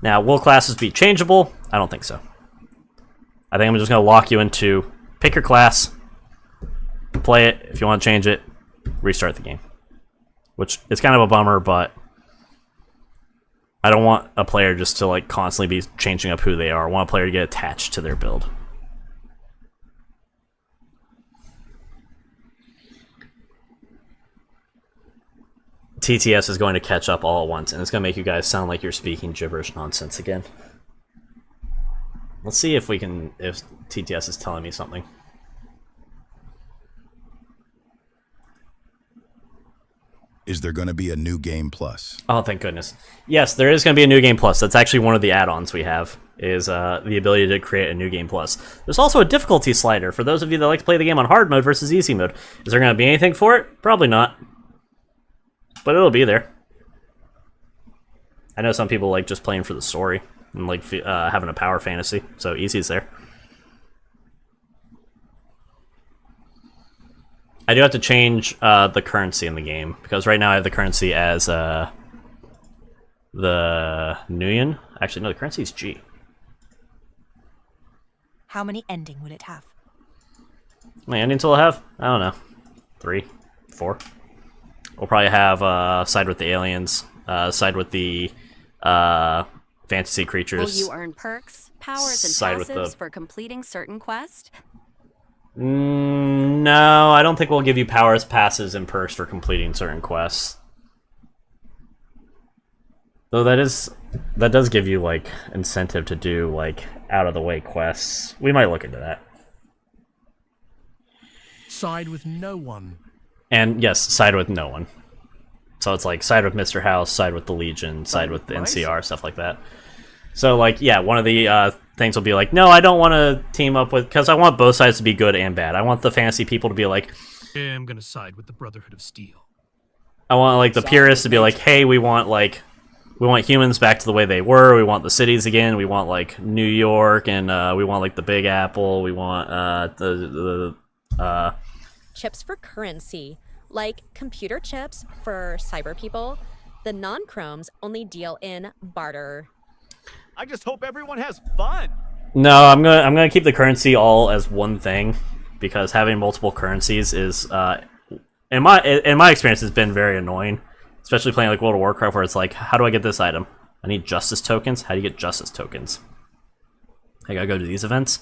Now, will classes be changeable? I don't think so. I think I'm just going to lock you into pick your class, play it. If you want to change it, restart the game. Which is kind of a bummer, but I don't want a player just to like constantly be changing up who they are. I want a player to get attached to their build. TTS is going to catch up all at once, and it's going to make you guys sound like you're speaking gibberish nonsense again. Let's see if TTS is telling me something. Is there going to be a new game plus? Oh, thank goodness. Yes, there is going to be a new game plus. That's actually one of the add-ons we have, is the ability to create a new game plus. There's also a difficulty slider for those of you that like to play the game on hard mode versus easy mode. Is there going to be anything for it? Probably not. But it'll be there. I know some people like just playing for the story and like having a power fantasy, so easy's there. I do have to change the currency in the game, because right now I have the currency as the Nuyen. Actually, no, the currency is G. How many ending would it have? How many endings will it have? I don't know. 3, 4. We'll probably have side with the aliens, side with the fantasy creatures. Will you earn perks, powers, and side with passives for completing certain quests? No, I don't think we'll give you powers, passes, and perks for completing certain quests. Though that does give you like incentive to do like out of the way quests. We might look into that. Side with no one. And yes, side with no one. So it's like side with Mr. House, side with the Legion, side with the NCR, stuff like that. So like, yeah, one of the things will be like, no, I don't want to team up with, because I want both sides to be good and bad. I want the fantasy people to be like, yeah, I'm gonna side with the Brotherhood of Steel. I want like the purists to be like, hey, we want humans back to the way they were. We want the cities again. We want like New York, and we want like the Big Apple. We want the chips for currency, like computer chips for cyber people. The non-chromes only deal in barter. I just hope everyone has fun. No, I'm gonna keep the currency all as one thing, because having multiple currencies is in my experience has been very annoying, especially playing like World of Warcraft, where it's like, how do I get this item? I need justice tokens. How do you get justice tokens? I gotta go to these events.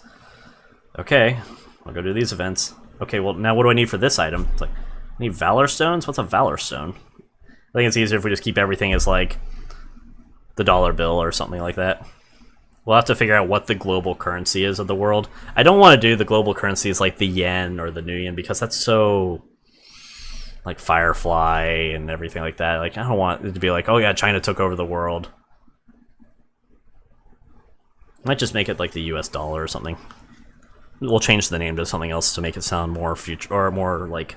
Okay, I'll go to these events. Okay, well now what do I need for this item? It's like, I need Valor Stones? What's a Valor Stone? I think it's easier if we just keep everything as like the dollar bill or something like that. We'll have to figure out what the global currency is of the world. I don't want to do the global currencies like the yen or the Nuyen, because that's so like Firefly and everything like that. Like, I don't want it to be like, oh yeah, China took over the world. Might just make it like the US dollar or something. We'll change the name to something else to make it sound more future, or more like,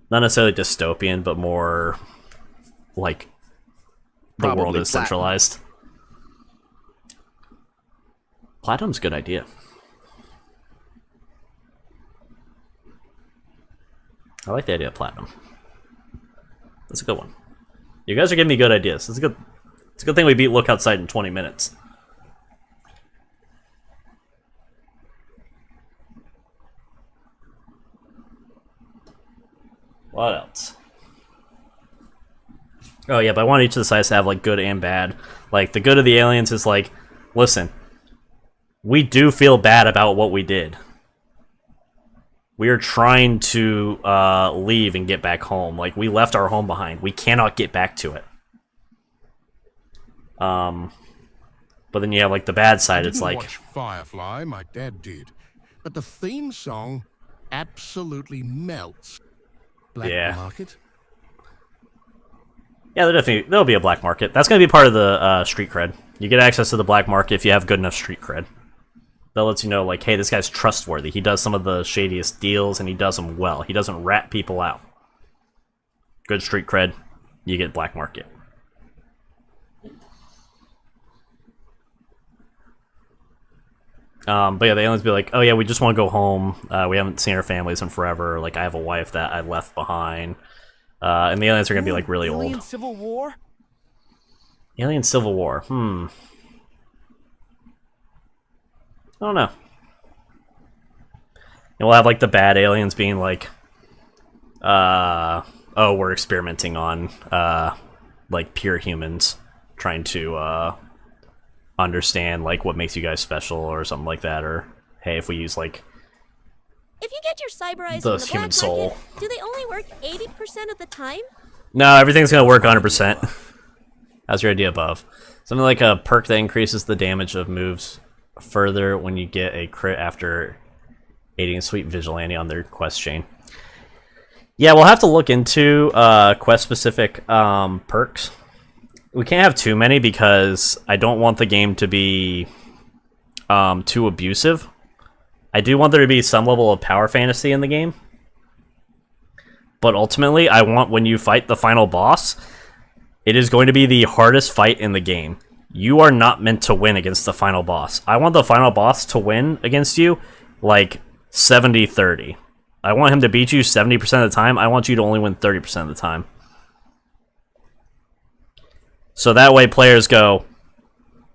not necessarily dystopian, but more like the Probably world is platinum. centralized. Platinum's a good idea. I like the idea of platinum. That's a good one. You guys are giving me good ideas. It's a good thing we beat Look Outside in 20 minutes. What else? Oh yeah, but I want each of the sides to have like good and bad. Like the good of the aliens is like, listen, we do feel bad about what we did. We are trying to leave and get back home. Like, we left our home behind. We cannot get back to it. But then you have like the bad side. It's like, Watch Firefly, my dad did, but the theme song absolutely melts. Black market. yeah, there'll be a black market. That's going to be part of the street cred. You get access to the black market if you have good enough street cred. That lets you know, like, hey, this guy's trustworthy. He does some of the shadiest deals, and he does them well. He doesn't rat people out. Good street cred, you get black market. But yeah, the aliens be like, oh yeah, we just want to go home. We haven't seen our families in forever. Like, I have a wife that I left behind. And the aliens are going to be, like, really Alien old. Civil War? Alien Civil War, I don't know. And we'll have, like, the bad aliens being like, oh, we're experimenting on, like, pure humans. Trying to, understand, like, what makes you guys special or something like that. Or, hey, if we use, like, If you get your cyber eyes the from the human black soul. market, do they only work 80% of the time? No, everything's gonna work 100%. How's your idea above? Something like a perk that increases the damage of moves further when you get a crit after aiding a sweet vigilante on their quest chain. Yeah, we'll have to look into quest-specific perks. We can't have too many because I don't want the game to be too abusive. I do want there to be some level of power fantasy in the game. But ultimately, I want when you fight the final boss, it is going to be the hardest fight in the game. You are not meant to win against the final boss. I want the final boss to win against you like 70-30. I want him to beat you 70% of the time. I want you to only win 30% of the time. So that way players go,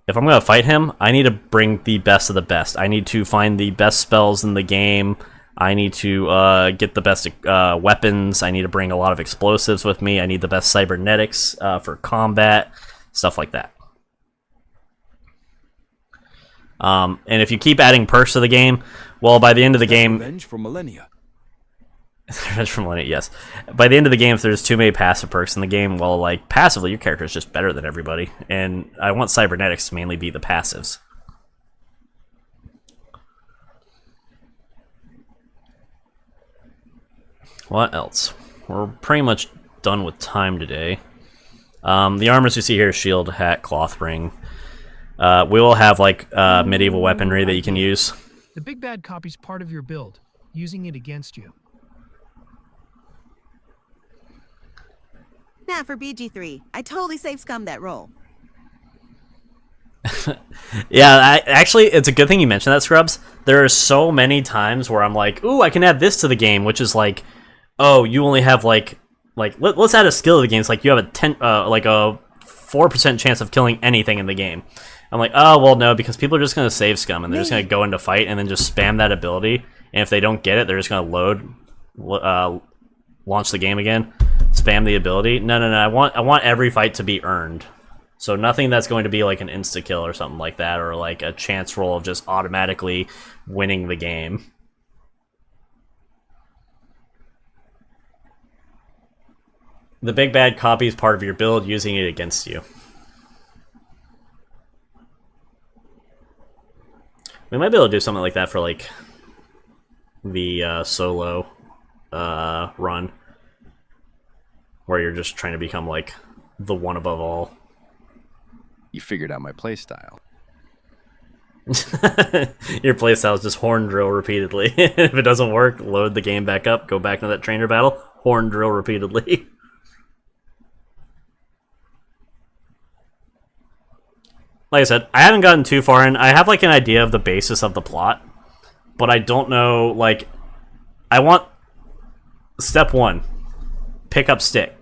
if I'm going to fight him, I need to bring the best of the best. I need to find the best spells in the game. I need to get the best weapons. I need to bring a lot of explosives with me. I need the best cybernetics for combat, stuff like that. And if you keep adding perks to the game, well, by the end of the game... Revenge for millennia. Revenge for millennia, yes. By the end of the game, if there's too many passive perks in the game, well, like, passively, your character is just better than everybody. And I want cybernetics to mainly be the passives. What else? We're pretty much done with time today. The armors you see here, shield, hat, cloth ring. We will have, like, medieval weaponry that you can use. The big bad copy's part of your build, using it against you. Nah, for BG3, I totally save scum that roll. Yeah, actually, it's a good thing you mentioned that, Scrubs. There are so many times where I'm like, ooh, I can add this to the game, which is like, oh, you only have like let's add a skill to the game. It's like you have a 4% chance of killing anything in the game. I'm like, oh, well, no, because people are just going to save scum, and they're just going to go into fight and then just spam that ability, and if they don't get it, they're just going to launch the game again, spam the ability. No, I want every fight to be earned. So nothing that's going to be like an insta-kill or something like that, or like a chance roll of just automatically winning the game. The big bad copy is part of your build, using it against you. We might be able to do something like that for like the solo run, where you're just trying to become like the one above all. You figured out my playstyle. Your playstyle is just horn drill repeatedly. If it doesn't work, load the game back up, go back to that trainer battle, horn drill repeatedly. Like I said, I haven't gotten too far in. I have like an idea of the basis of the plot, but I don't know, like, I want step 1, pick up stick.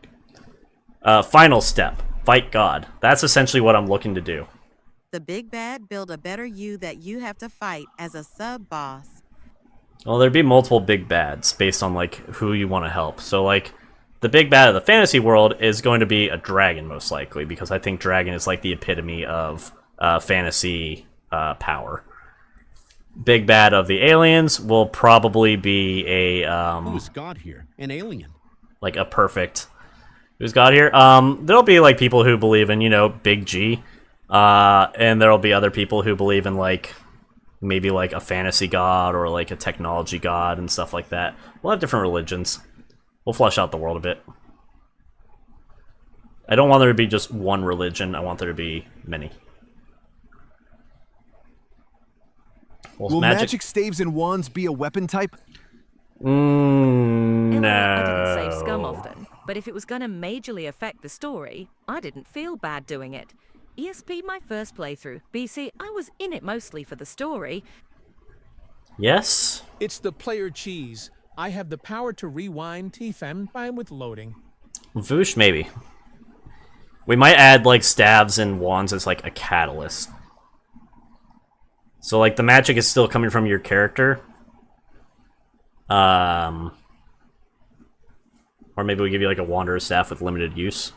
Final step, fight God. That's essentially what I'm looking to do. The big bad build a better you that you have to fight as a sub-boss. Well, there'd be multiple big bads based on like who you want to help. So like, the big bad of the fantasy world is going to be a dragon, most likely, because I think dragon is like the epitome of fantasy power. Big bad of the aliens will probably be a who's God here? An alien. Like a perfect who's God here. There'll be like people who believe in, you know, Big G, and there'll be other people who believe in like maybe like a fantasy god or like a technology god and stuff like that. We'll have different religions. We'll flesh out the world a bit. I don't want there to be just one religion. I want there to be many. Well, will magic staves and wands be a weapon type? No. I didn't save scum often, but if it was going to majorly affect the story, I didn't feel bad doing it. ESP my first playthrough. BC, I was in it mostly for the story. Yes? It's the player cheese. I have the power to rewind TFM. Fine with loading. Voosh, maybe. We might add like staves and wands as like a catalyst. So like the magic is still coming from your character. Or maybe we give you like a wanderer staff with limited use.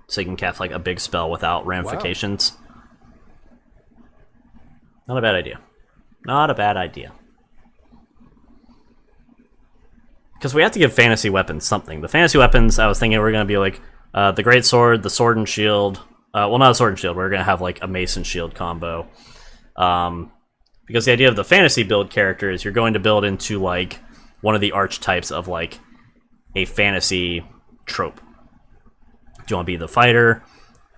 So you can cast like a big spell without ramifications. Wow. Not a bad idea. Not a bad idea. Because we have to give fantasy weapons something. The fantasy weapons, I was thinking were going to be like the great sword, the sword and shield. Well, not a sword and shield. We're going to have like a mace and shield combo. Because the idea of the fantasy build character is you're going to build into like one of the archetypes of like a fantasy trope. Do you want to be the fighter?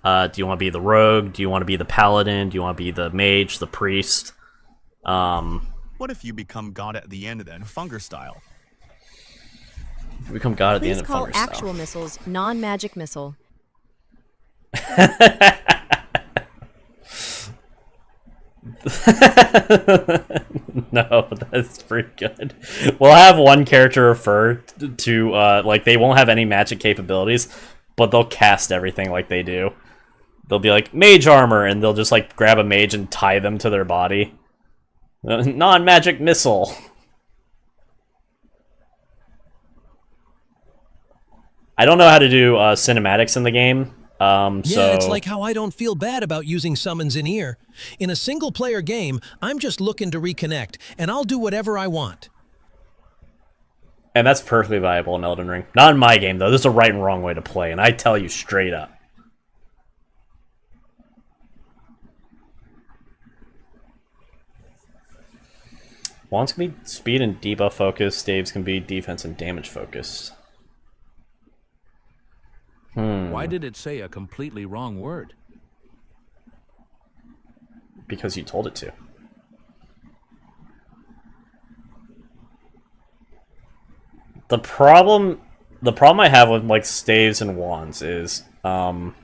Do you want to be the rogue? Do you want to be the paladin? Do you want to be the mage, the priest? What if you become God at the end then, Funger style? Become God at the Please end of call Funger actual style. missiles non-magic missile. No, but that's pretty good. We'll have one character refer to, like, they won't have any magic capabilities, but they'll cast everything like they do. They'll be like, mage armor, and they'll just, like, grab a mage and tie them to their body. Non-magic missile. I don't know how to do cinematics in the game. Yeah, so it's like how I don't feel bad about using summons in here. In a single-player game, I'm just looking to reconnect, and I'll do whatever I want. And that's perfectly viable in Elden Ring. Not in my game, though. This is a right and wrong way to play, and I tell you straight up. Wands can be speed and debuff focused, staves can be defense and damage focused. Why did it say a completely wrong word? Because you told it to. The problem I have with like staves and wands is the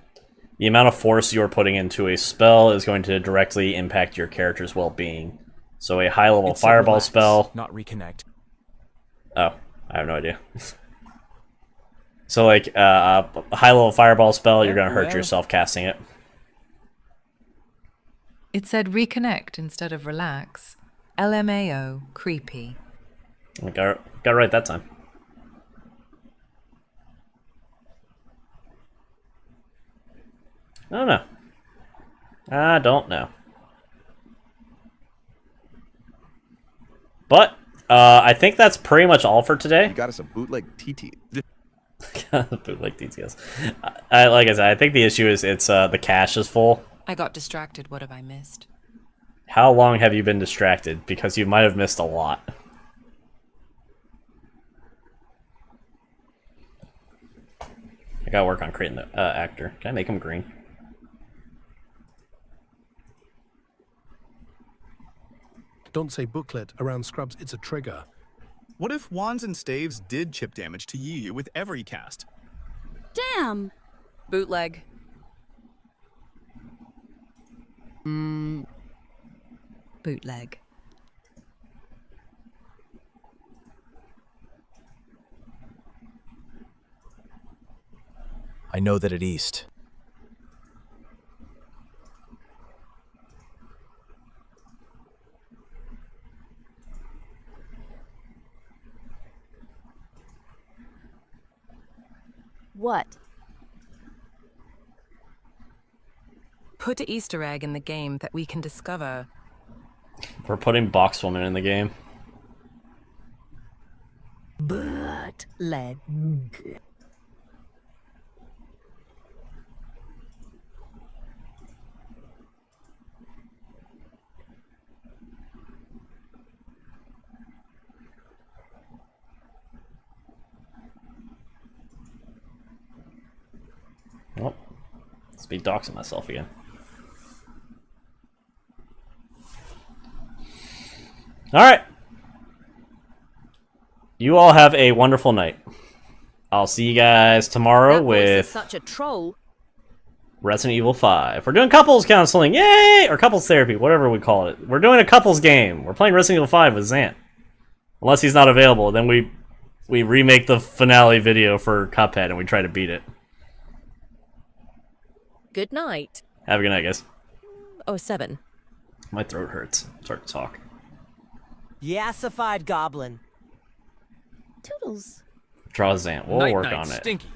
amount of force you're putting into a spell is going to directly impact your character's well-being. So a high-level fireball relax, spell... not reconnect. Oh, I have no idea. So, like, a high-level fireball spell, you're going to hurt yourself casting it. It said reconnect instead of relax. LMAO, creepy. I got it right that time. I don't know. I don't know. But, I think that's pretty much all for today. You got us a bootleg TT. Bootleg TTS. Like I said, I think the issue is it's the cache is full. I got distracted. What have I missed? How long have you been distracted? Because you might have missed a lot. I gotta work on creating the actor. Can I make him green? Don't say booklet around scrubs, it's a trigger. What if wands and staves did chip damage to you with every cast? Damn! Bootleg. Bootleg. I know that at East. What? Put an Easter egg in the game that we can discover. We're putting Boxwoman in the game. Bootleg. Oh, let's be doxing myself again. Alright. You all have a wonderful night. I'll see you guys tomorrow That voice is with such a troll. Resident Evil 5. We're doing couples counseling, yay! Or couples therapy, whatever we call it. We're doing a couples game. We're playing Resident Evil 5 with Zant. Unless he's not available, then we remake the finale video for Cuphead and we try to beat it. Good night. Have a good night, guys. 07. My throat hurts. It's hard to talk. Yassified goblin. Toodles. Draw Zant. We'll work on it. Stinky.